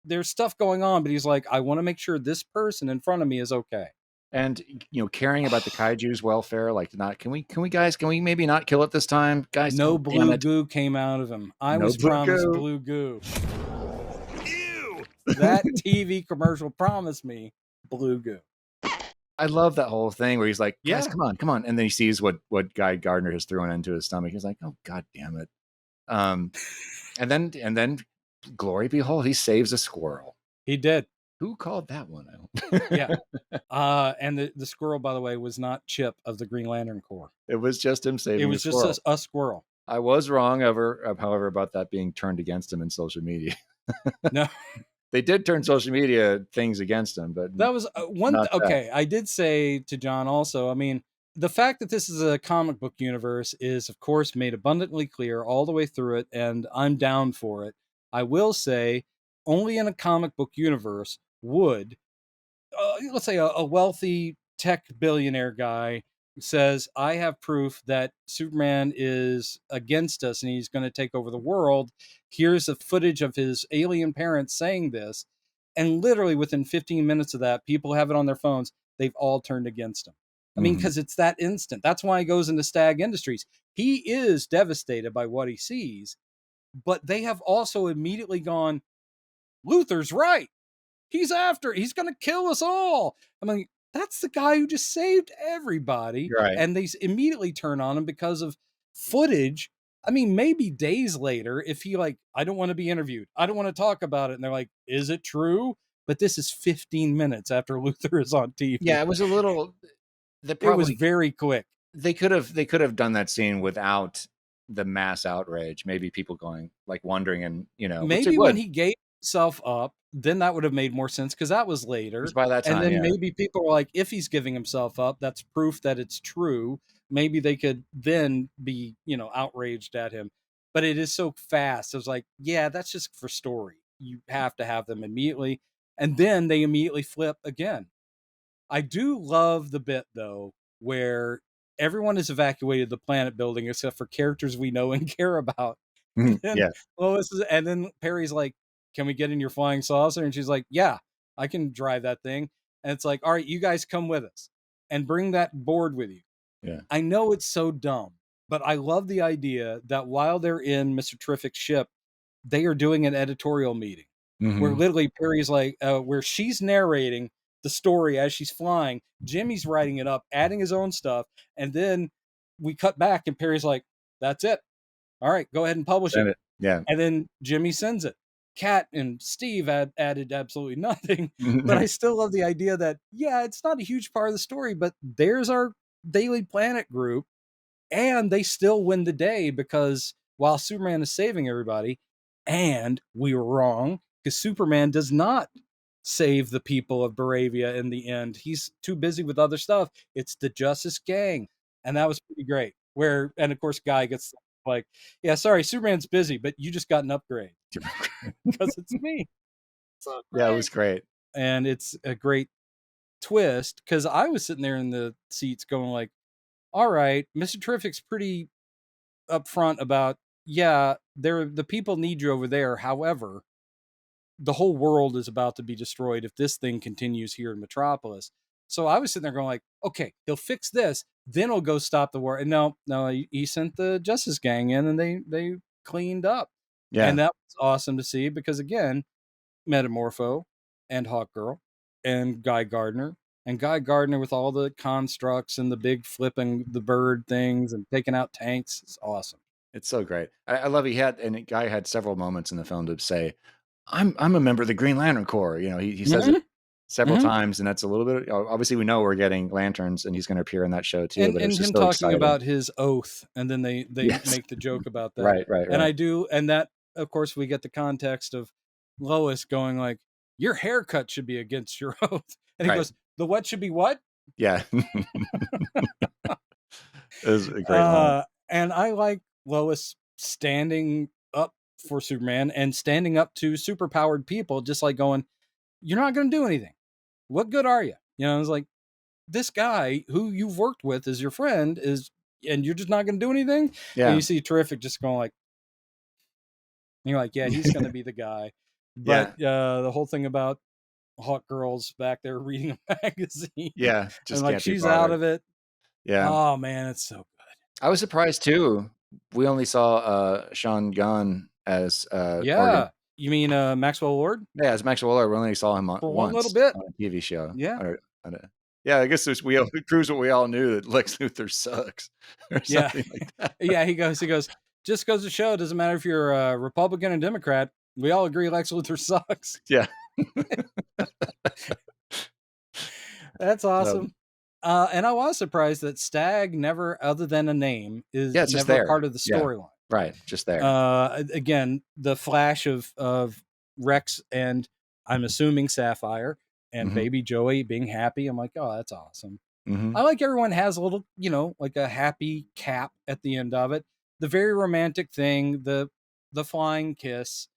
there's stuff going on, but he's like, I want to make sure this person in front of me is okay. And caring about the kaiju's welfare, like can we maybe not kill it this time, guys? No blue goo came out of him. I was promised blue goo. Ew. That TV commercial promised me blue goo. I love that whole thing where he's like, guys, come on. And then he sees what Guy Gardner has thrown into his stomach. He's like, oh, God damn it. And then glory behold, he saves a squirrel. He did. Who called that one out? Yeah. And the squirrel, by the way, was not Chip of the Green Lantern Corps. It was just him saving It was just a squirrel. I was wrong, however, about that being turned against him in social media. No. They did turn social media things against him, but that was one. Okay, I did say to John also, I mean, the fact that this is a comic book universe is, of course, made abundantly clear all the way through it, and I'm down for it. I will say, only in a comic book universe would, let's say, a wealthy tech billionaire guy says, I have proof that Superman is against us and he's going to take over the world. Here's the footage of his alien parents saying this. And literally within 15 minutes of that, people have it on their phones. They've all turned against him. I mean, because it's that instant. That's why he goes into Stag Industries. He is devastated by what he sees, but they have also immediately gone, Luthor's right. He's going to kill us all. I mean, that's the guy who just saved everybody. Right. And they immediately turn on him because of footage. I mean, maybe days later, if he I don't want to be interviewed. I don't want to talk about it. And they're like, is it true? But this is 15 minutes after Luthor is on TV. Yeah, it was a little... It was very quick. They could have done that scene without the mass outrage. Maybe people going, wondering and, Maybe when he gave himself up, then that would have made more sense because that was later. It was by that time, and then maybe people were like, if he's giving himself up, that's proof that it's true. Maybe they could then be, outraged at him. But it is so fast. It was like, yeah, that's just for story. You have to have them immediately. And then they immediately flip again. I do love the bit, though, where everyone has evacuated the planet building except for characters we know and care about. Yeah. Lois and then Perry's like, can we get in your flying saucer? And she's like, yeah, I can drive that thing. And it's like, all right, you guys come with us and bring that board with you. Yeah. I know it's so dumb, but I love the idea that while they're in Mr. Terrific's ship, they are doing an editorial meeting where literally Perry's like, where she's narrating the story as she's flying. Jimmy's writing it up, adding his own stuff. And then we cut back and Perry's like, that's it. All right, go ahead and publish it. Yeah. And then Jimmy sends it. Kat and Steve added absolutely nothing, but I still love the idea that, yeah, it's not a huge part of the story, but there's our Daily Planet group, and they still win the day because while Superman is saving everybody, and we were wrong, because Superman does not save the people of Baravia in the end. He's too busy with other stuff. It's the Justice Gang, and that was pretty great. And of course, Guy gets like, yeah, sorry, Superman's busy, but you just got an upgrade because it's me. So yeah, it was great. And it's a great twist because I was sitting there in the seats going like, all right, Mr. Terrific's pretty upfront about, yeah, the people need you over there. However, the whole world is about to be destroyed if this thing continues here in Metropolis. So I was sitting there going like, okay, he'll fix this, then he'll go stop the war. And no, he sent the Justice Gang in and they cleaned up. Yeah. And that was awesome to see because again, Metamorpho and Hawkgirl and Guy Gardner with all the constructs and the big flipping the bird things and taking out tanks. It's awesome. It's so great. I love Guy had several moments in the film to say, I'm a member of the Green Lantern Corps. He says it several times, and that's a little bit. Obviously, we know we're getting lanterns, and he's going to appear in that show too. And, but it's just him so talking exciting. about his oath, and then they make the joke about that. Right. And I do, and that of course we get the context of Lois going like, "Your haircut should be against your oath," and he goes, "The what should be what?" Yeah, it was a great moment. And I like Lois standing up for Superman and standing up to superpowered people, just like going, "You're not going to do anything. What good are you?" It's like, this guy who you've worked with as your friend and you're just not going to do anything. Yeah. And you see Terrific just going like, and you're like, yeah, he's going to be the guy. But the whole thing about hot girls back there reading a magazine, Yeah, and just like can't be she's out bothered. of it. Yeah. Oh man, it's so good. I was surprised too. We only saw Sean Gunn as Morgan. You mean Maxwell Lord? Yeah, as Maxwell Lord. We only saw him For one little once bit. on a TV show. Yeah. Yeah, I guess it proves what we all knew, that Lex Luthor sucks or something like that. Yeah, he goes, just goes to show, it doesn't matter if you're a Republican or Democrat. We all agree Lex Luthor sucks. Yeah. That's awesome. And I was surprised that Stag never, other than a name, is just never there. part of the storyline. Right, just there. Again, the flash of Rex and I'm assuming Sapphire and baby Joey being happy. I'm like, oh, that's awesome. I like everyone has a little, like a happy cap at the end of it. The very romantic thing, the flying kiss,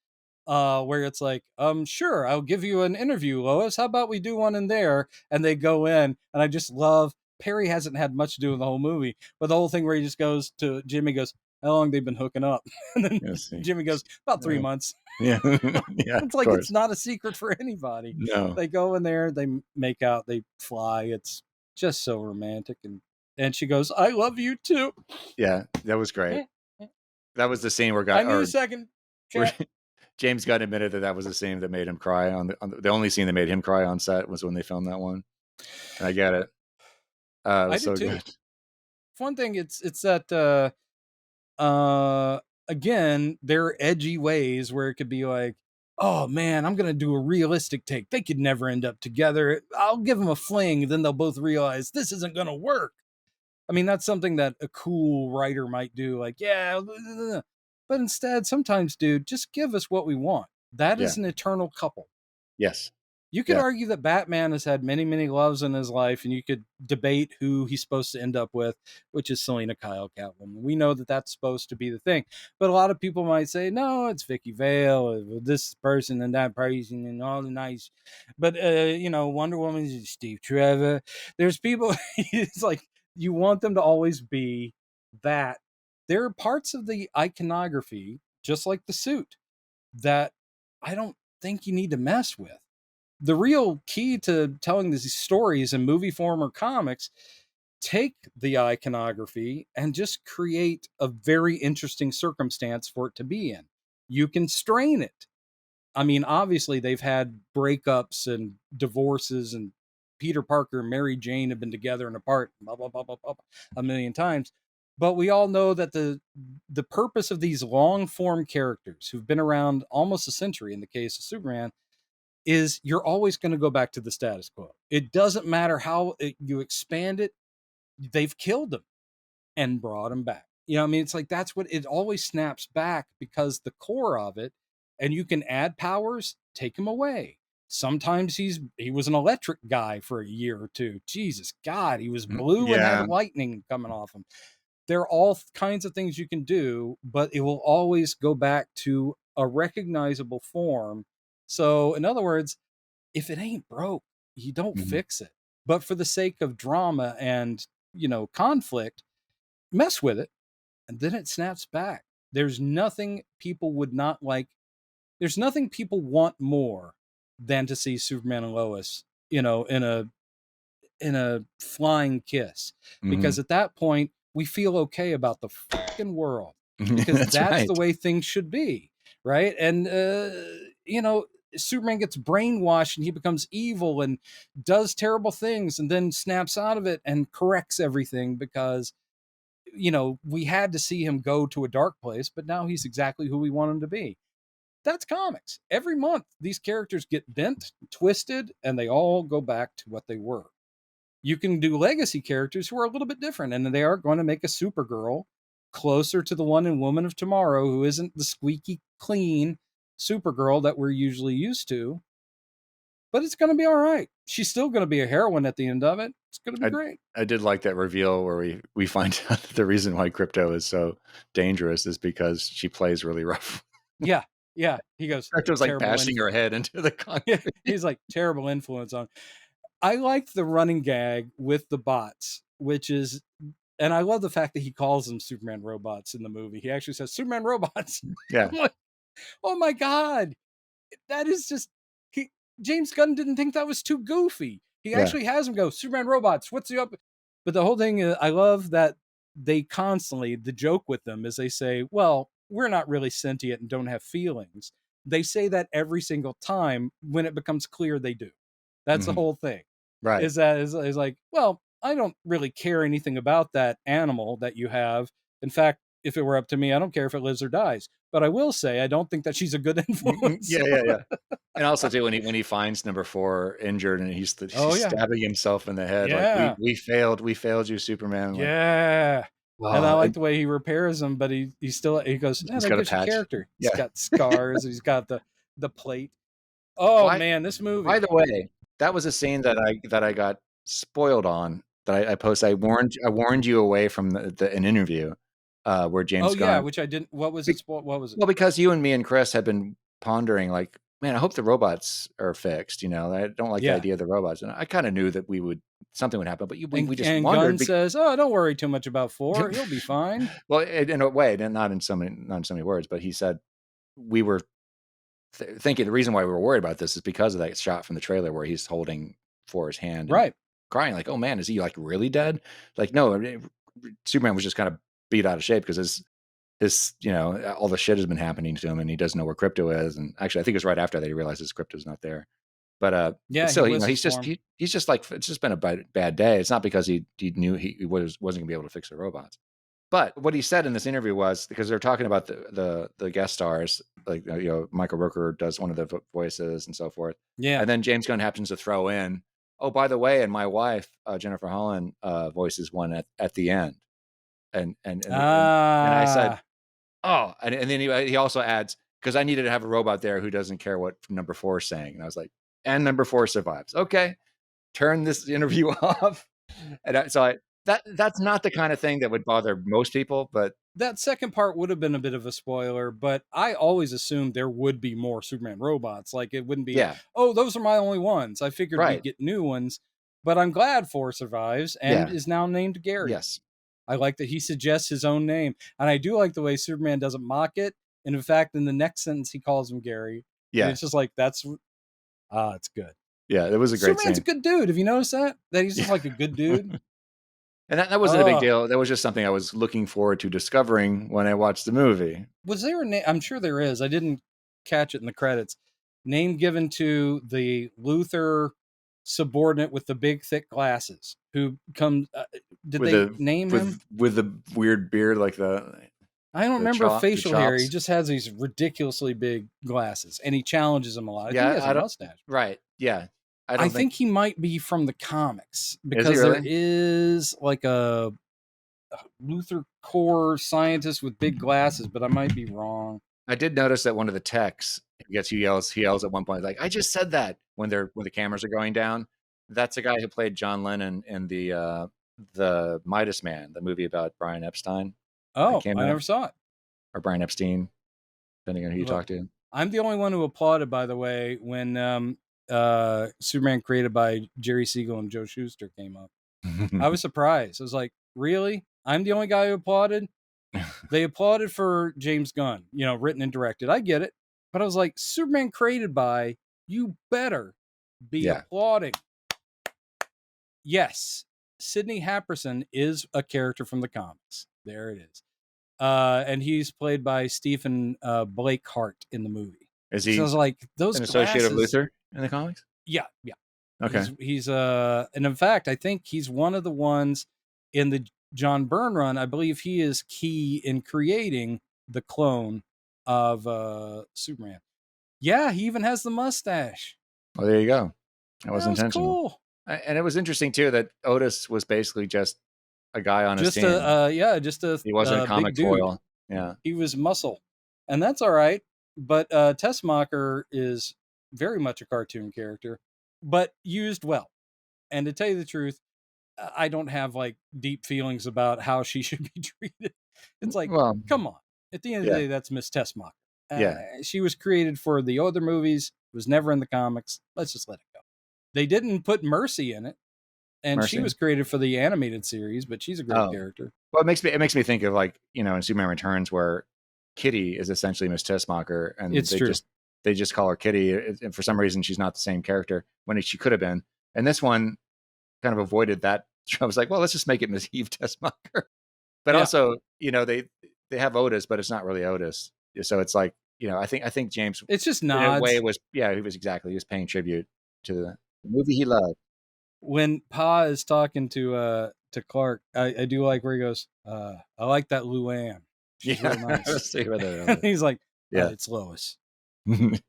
where it's like, sure, I'll give you an interview, Lois. How about we do one in there? And they go in, and I just love, Perry hasn't had much to do in the whole movie, but the whole thing where he just goes to Jimmy, goes, how long they've been hooking up? And then Jimmy goes, about 3 months. Yeah. It's like, it's not a secret for anybody. No. They go in there, they make out, they fly. It's just so romantic. And she goes, I love you too. Yeah, that was great. That was the scene where I need a second. James Gunn admitted that was the scene that made him cry on the only scene that made him cry on set was when they filmed that one. And I get it. It was so good. One thing, it's that again, there are edgy ways where it could be like, oh man, I'm gonna do a realistic take. They could never end up together. I'll give them a fling, then they'll both realize this isn't gonna work. I mean, that's something that a cool writer might do, like, yeah, but instead, sometimes, dude, just give us what we want. That is an eternal couple. Yes. You could argue that Batman has had many, many loves in his life, and you could debate who he's supposed to end up with, which is Selena Kyle, Catwoman. We know that that's supposed to be the thing. But a lot of people might say, no, it's Vicky Vale, this person and that person, and all the nice. But, Wonder Woman is Steve Trevor. There's people, it's like, you want them to always be that. There are parts of the iconography, just like the suit, that I don't think you need to mess with. The real key to telling these stories in movie form or comics, take the iconography and just create a very interesting circumstance for it to be in. You can strain it. I mean, obviously they've had breakups and divorces, and Peter Parker and Mary Jane have been together and apart, blah, blah, blah, blah, blah, a million times. But we all know that the purpose of these long form characters who've been around almost a century in the case of Superman is you're always going to go back to the status quo. It doesn't matter how you expand it. They've killed them and brought them back. I mean, it's like, that's what it always snaps back, because the core of it, and you can add powers, take him away. Sometimes he was an electric guy for a year or two. Jesus God, he was blue and had lightning coming off him. There are all kinds of things you can do, but it will always go back to a recognizable form. So, in other words, if it ain't broke, you don't fix it. But for the sake of drama and, conflict, mess with it, and then it snaps back. There's nothing people would not like. There's nothing people want more than to see Superman and Lois, in a flying kiss, because at that point we feel okay about the fucking world, because that's the way things should be, right? And Superman gets brainwashed and he becomes evil and does terrible things, and then snaps out of it and corrects everything, because we had to see him go to a dark place, but now he's exactly who we want him to be. That's comics. Every month these characters get bent, twisted, and they all go back to what they were. You can do legacy characters who are a little bit different, and they are going to make a Supergirl closer to the one in Woman of Tomorrow, who isn't the squeaky clean Supergirl that we're usually used to. But it's going to be all right. She's still going to be a heroine at the end of it. It's going to be great. I did like that reveal where we find out that the reason why Krypto is so dangerous is because she plays really rough. Yeah. He goes, Krypto's like bashing her head into the concrete. He's like, terrible influence on. I liked the running gag with the bots, and I love the fact that he calls them Superman robots in the movie. He actually says Superman robots. Yeah. I'm like, oh my God. that is just James Gunn didn't think that was too goofy. He actually has him go, Superman robots, what's the up? But the whole thing is, I love that they constantly, the joke with them is they say, well, we're not really sentient and don't have feelings. They say that every single time when it becomes clear they do. That's the whole thing. Right. Is like, well, I don't really care anything about that animal that you have. In fact, if it were up to me, I don't care if it lives or dies. But I will say, I don't think that she's a good influence. Yeah. And also too, when he finds number 4 injured and he's stabbing himself in the head, like we failed you, Superman. Like, and I like the way he repairs him, but he goes, he's got a patch. Character. He's got scars. He's got the plate. Oh man, this movie. By the way, that was a scene that I got spoiled on. That I posted. I warned you away from an interview where James Gunn. Yeah, which I didn't. What was it? What was it? Well, because you and me and Chris had been pondering, like, man, I hope the robots are fixed. I don't like the idea of the robots, and I kind of knew that something would happen. But we just wondered. Gunn says, "Oh, don't worry too much about 4. He'll be fine." Well, in a way, not in so many words, but he said we were thinking the reason why we were worried about this is because of that shot from the trailer where he's holding 4's hand, right, crying like, "Oh man, is he like really dead?" Like, no, Superman was just kind of beat out of shape because his all the shit has been happening to him and he doesn't know where Krypto is. And actually, I think it was right after that he realizes Krypto's not there. But still, he's just like, it's just been a bad day. It's not because he knew he wasn't gonna be able to fix the robots. But what he said in this interview was, because they're talking about the guest stars, like Michael Rooker does one of the voices and so forth. Yeah, and then James Gunn happens to throw in, oh, by the way, and my wife Jennifer Holland voices one at the end. And I said, oh, and then he also adds, because I needed to have a robot there who doesn't care what number 4 is saying. And I was like, and number 4 survives. Okay, turn this interview off. And that's not the kind of thing that would bother most people, but that second part would have been a bit of a spoiler. But I always assumed there would be more Superman robots. Like, it wouldn't be, oh, those are my only ones. I figured we'd get new ones. But I'm glad 4 survives and is now named Gary. Yes. I like that he suggests his own name. And I do like the way Superman doesn't mock it. And in fact, in the next sentence, he calls him Gary. Yeah. And it's just like, it's good. Yeah, it was a great Superman's scene. A good dude. Have you noticed that? That he's just like a good dude? And that wasn't a big deal. That was just something I was looking forward to discovering when I watched the movie. Was there a name? I'm sure there is. I didn't catch it in the credits. Name given to the Luthor subordinate with the big thick glasses who comes name him with the weird beard, like I don't remember facial hair. He just has these ridiculously big glasses and he challenges him a lot. I think he has a mustache. Right. Yeah. I think he might be from the comics because there is like a Luthor core scientist with big glasses, but I might be wrong. I did notice that one of the techs he yells at one point, like, I just said that when the cameras are going down. That's a guy who played John Lennon in the Midas Man, the movie about Brian Epstein. Oh, I never saw it. Or Brian Epstein, depending on who you talk to. I'm the only one who applauded, by the way, when Superman created by Jerry Siegel and Joe Shuster came up. I was surprised. I was like, really? I'm the only guy who applauded? They applauded for James Gunn, written and directed. I get it. But I was like, Superman created by, you better be applauding. Yes, Sidney Happerson is a character from the comics. There it is. And he's played by Stephen Blake Hart in the movie. Is he? So I was like, those an associate of Luthor in the comics? Yeah. Okay. He's and in fact, I think he's one of the ones in the John Byrne run. I believe he is key in creating the clone of Superman. Yeah, he even has the mustache. Well, there you go. That was intentional. Cool. And it was interesting too that Otis was basically just a guy on his team. He wasn't a comic foil. Yeah, he was muscle, and that's all right. But Tessmacher is very much a cartoon character, but used well. And to tell you the truth, I don't have like deep feelings about how she should be treated. It's like, come on. At the end of the day, that's Miss Tessmacher. She was created for the other movies, was never in the comics. Let's just let it go. They didn't put Mercy in it, and she was created for the animated series, but she's a great character. Well, it makes me think of, like, in Superman Returns, where Kitty is essentially Miss Tessmacher, and they just call her Kitty, and for some reason she's not the same character when she could have been. And this one kind of avoided that. I was like, well, let's just make it Ms. Eve Tessmacher. But also, they have Otis, but it's not really Otis. So it's like, I think James, it's just nods. In a way, he was paying tribute to the movie he loved. When Pa is talking to Clark, I do like where he goes, I like that Luann. She's real nice. He's like, it's Lois.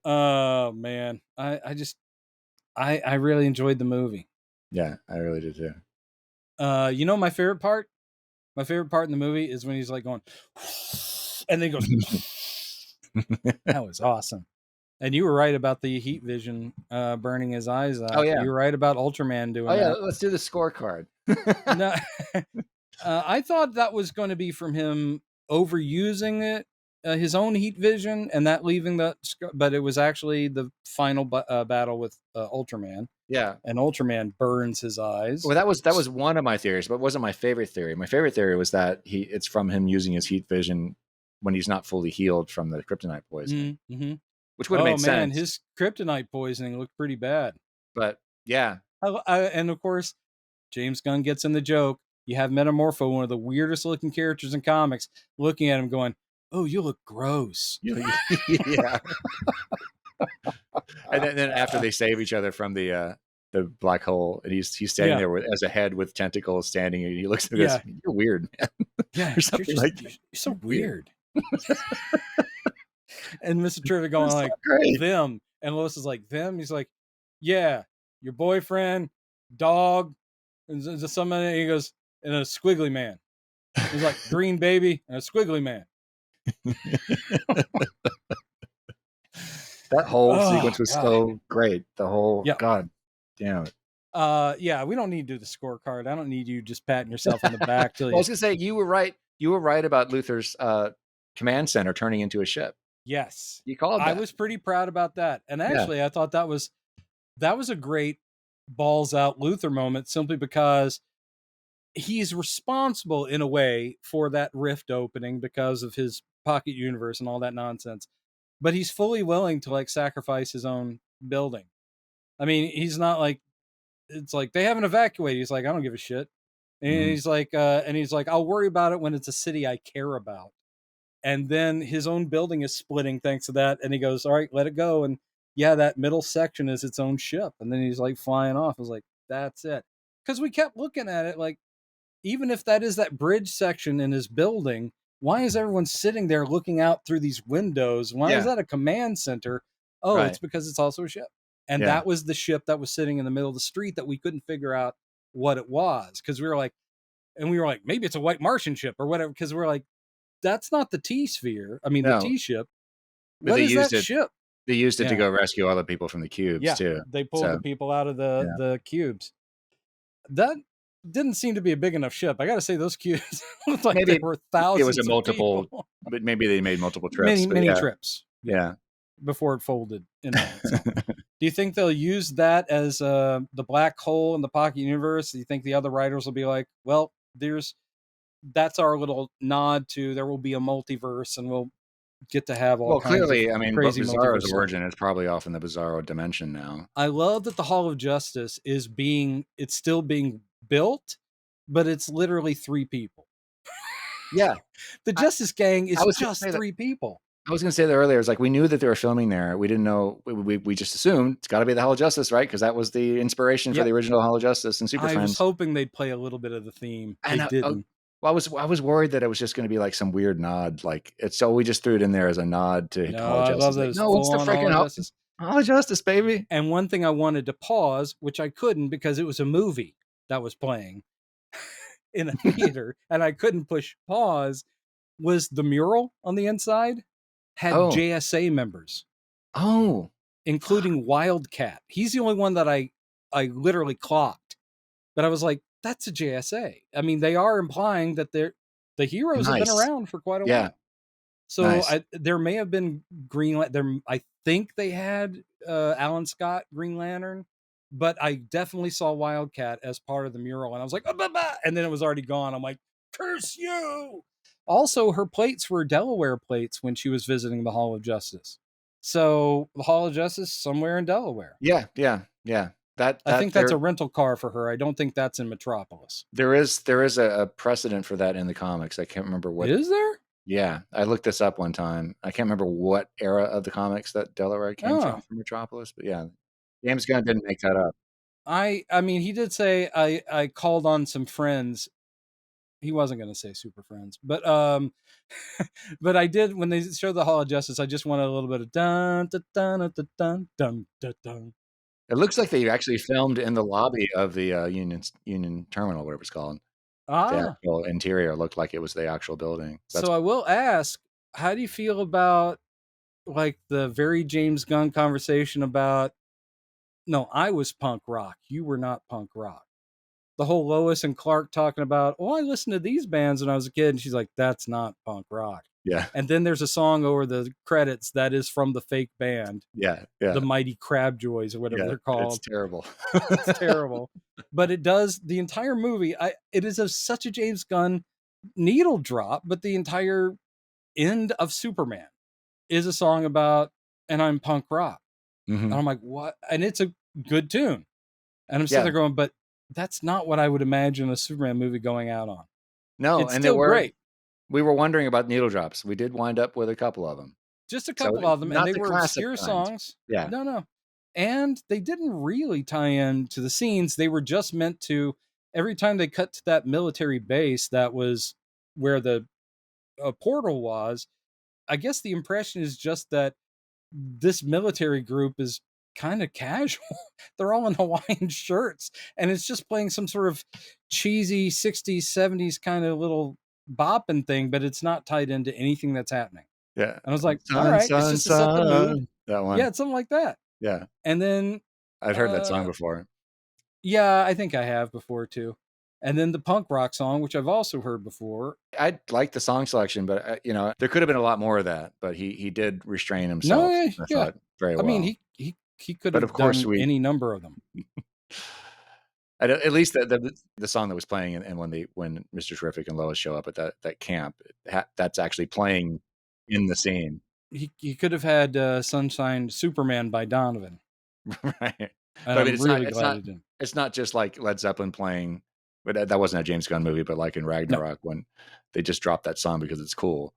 Oh man, I really enjoyed the movie. Yeah, I really did too. My favorite part? My favorite part in the movie is when he's like going, and then he goes. That was awesome. And you were right about the heat vision burning his eyes out. Oh yeah, you were right about Ultraman doing that. Let's do the scorecard. No, I thought that was going to be from him overusing it, his own heat vision, and that leaving but it was actually the final battle with Ultraman. Yeah, and Ultraman burns his eyes. Well, that was one of my theories, but it wasn't my favorite theory. My favorite theory was that it's from him using his heat vision when he's not fully healed from the kryptonite poisoning, which would have made sense. His kryptonite poisoning looked pretty bad. But yeah, and of course, James Gunn gets in the joke. You have Metamorpho, one of the weirdest looking characters in comics, looking at him going, "Oh, you look gross." Yeah. And then after they save each other from the black hole, and he's standing there as a head with tentacles standing, and he looks at him and goes, "You're weird, man." Yeah, you're so weird. And Mr. Trivia going like, "Them," and Lois is like, "Them." He's like, "Yeah, your boyfriend, dog, and somebody." He goes, "And a squiggly man." He's like, "Green baby and a squiggly man." That whole sequence was so great. The whole God damn it. We don't need to do the scorecard. I don't need you just patting yourself on the back. I was gonna say you were right. You were right about Luthor's command center turning into a ship. Yes, you called that. I was pretty proud about that, and actually, I thought that was a great balls out Luthor moment, simply because he's responsible in a way for that rift opening because of his pocket universe and all that nonsense. But he's fully willing to like sacrifice his own building. I mean, he's not like, it's like they haven't evacuated. He's like, I don't give a shit. And he's like, I'll worry about it when it's a city I care about. And then his own building is splitting thanks to that. And he goes, all right, let it go. And yeah, that middle section is its own ship. And then he's like flying off. I was like, that's it. Because we kept looking at it like, even if that is that bridge section in his building, why is everyone sitting there looking out through these windows? Why is that a command center? Oh, it's because it's also a ship. And that was the ship that was sitting in the middle of the street that we couldn't figure out what it was. Because we were like, maybe it's a white Martian ship or whatever. Because we're like, that's not the T-sphere. I mean, the T-ship. But what is that ship? They used it to go rescue all the people from the cubes, too. They pulled the people out of the cubes. That didn't seem to be a big enough ship. I got to say, those cubes looked like they were thousands. It was a multiple, but maybe they made multiple trips. Many trips. Yeah. Before it folded. Do you think they'll use that as the black hole in the pocket universe? Do you think the other writers will be like, well, that's our little nod to there will be a multiverse and we'll get to have all kinds clearly, of I mean, Bizarro's origin is probably off in the Bizarro dimension now. I love that the Hall of Justice it's still being built, but it's literally 3 people. Yeah. The Justice Gang is just 3 people. I was going to say that earlier. It's like we knew that they were filming there. We didn't know. We just assumed it's got to be the Hall of Justice, right? Because that was the inspiration for the original Hall of Justice and Super Friends. I was hoping they'd play a little bit of the theme. They didn't. Well, I was worried that it was just going to be like some weird nod. Like so we just threw it in there as a nod to Hall of Justice. It's the freaking Hall of Justice, baby. And one thing I wanted to pause, which I couldn't because it was a movie that was playing in a theater, and I couldn't push pause, was the mural on the inside had JSA members. Including Wildcat. He's the only one that I literally clocked. But I was like, that's a JSA. I mean, they are implying that the heroes have been around for quite a while. So there may have been I think they had Alan Scott Green Lantern, but I definitely saw Wildcat as part of the mural, and I was like, and then it was already gone. I'm like, curse you! Also, her plates were Delaware plates when she was visiting the Hall of Justice. So the Hall of Justice somewhere in Delaware. Yeah. I think that's a rental car for her. I don't think that's in Metropolis. There is a precedent for that in the comics. I can't remember what. Is there? Yeah, I looked this up one time. I can't remember what era of the comics that Delaware came from Metropolis, but yeah, James Gunn didn't make that up. I mean, he did say I called on some friends. He wasn't going to say super friends, but but I did when they showed the Hall of Justice. I just wanted a little bit of dun dun dun dun dun dun dun dun. It looks like they actually filmed in the lobby of the Union Terminal, whatever it's called. The actual interior looked like it was the actual building. So I will ask, how do you feel about like the very James Gunn conversation about, no, I was punk rock, you were not punk rock. The whole Lois and Clark talking about, oh, I listened to these bands when I was a kid, and she's like, that's not punk rock. Yeah. And then there's a song over the credits that is from the fake band. Yeah. The Mighty Crabjoys or whatever they're called. It's terrible. It's terrible. But it does the entire movie. It is such a James Gunn needle drop, but the entire end of Superman is a song about, and I'm punk rock. Mm-hmm. And I'm like, what? And it's a good tune. And I'm sitting there going, but that's not what I would imagine a Superman movie going out on. No, it's still great. We were wondering about needle drops. We did wind up with a couple of them. Just a couple of them. And they were obscure songs. Yeah. No. And they didn't really tie in to the scenes. They were just meant to, every time they cut to that military base, that was where the portal was. I guess the impression is just that this military group is kind of casual. They're all in Hawaiian shirts, and it's just playing some sort of cheesy 60s, 70s kind of little bopping thing, but it's not tied into anything that's happening. Yeah. And I was like, all right, it's just to set the mood. That one. Yeah, it's something like that. Yeah. And then I've heard that song before. Yeah, I think I have before too. And then the punk rock song, which I've also heard before. I like the song selection, but there could have been a lot more of that. But he did restrain himself. No, I thought very well. I mean, he could have done any number of them. At least the song that was playing, and when Mr. Terrific and Lois show up at that camp, that's actually playing in the scene. He could have had Sunshine Superman by Donovan. Right. But I mean, it's not just like Led Zeppelin playing, but that wasn't a James Gunn movie, but like in Ragnarok when they just dropped that song because it's cool.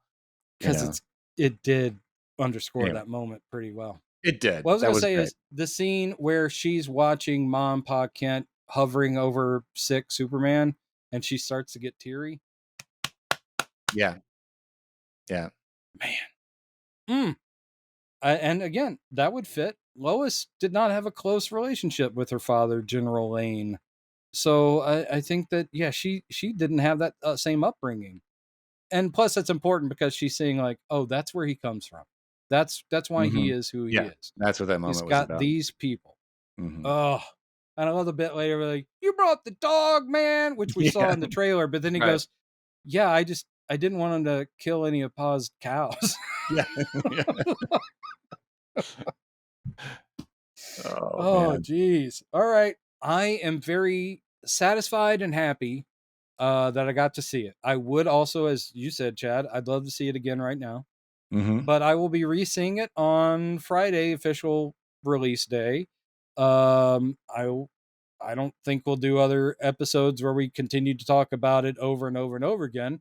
Because it did underscore that moment pretty well. It did. What I was going to say is the scene where she's watching Mom and Pa Kent hovering over sick Superman and she starts to get teary. Yeah. Man. And again, that would fit. Lois did not have a close relationship with her father, General Lane. So I think that, she didn't have that same upbringing. And plus that's important because she's saying like, oh, that's where he comes from. That's why he is who he is. That's what that moment was about. He's got these people. Mm-hmm. Oh, and I love the bit later, like, you brought the dog, man, which we saw in the trailer. But then he goes, yeah, I didn't want him to kill any of Pa's cows. Yeah. Oh, geez. All right. I am very satisfied and happy that I got to see it. I would also, as you said, Chad, I'd love to see it again right now. Mm-hmm. But I will be re-seeing it on Friday, official release day. I don't think we'll do other episodes where we continue to talk about it over and over and over again.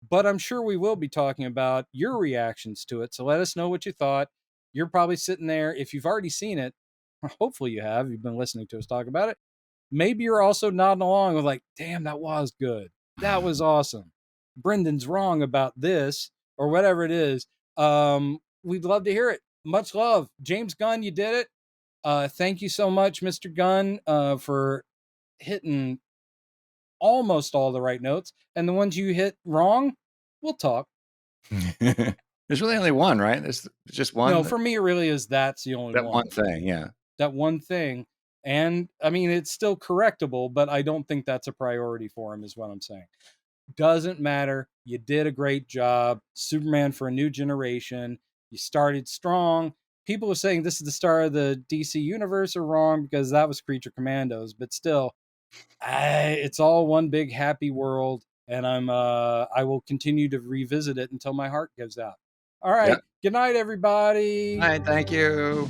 But I'm sure we will be talking about your reactions to it. So let us know what you thought. You're probably sitting there. If you've already seen it, hopefully you have. You've been listening to us talk about it. Maybe you're also nodding along with like, damn, that was good. That was awesome. Brendan's wrong about this or whatever it is. We'd love to hear it. Much love. James Gunn, you did it. Thank you so much, Mr. Gunn, for hitting almost all the right notes. And the ones you hit wrong, we'll talk. There's really only one, right? There's just one. No, for me, it really is. That's the only one thing. Yeah. That one thing. And I mean, it's still correctable, but I don't think that's a priority for him, is what I'm saying. Doesn't matter. You did a great job. Superman for a new generation. You started strong. People are saying this is the start of the DC universe are wrong because that was Creature Commandos, but still, it's all one big happy world. And I will continue to revisit it until my heart gives out. All right. Good night, everybody. All right. Thank you.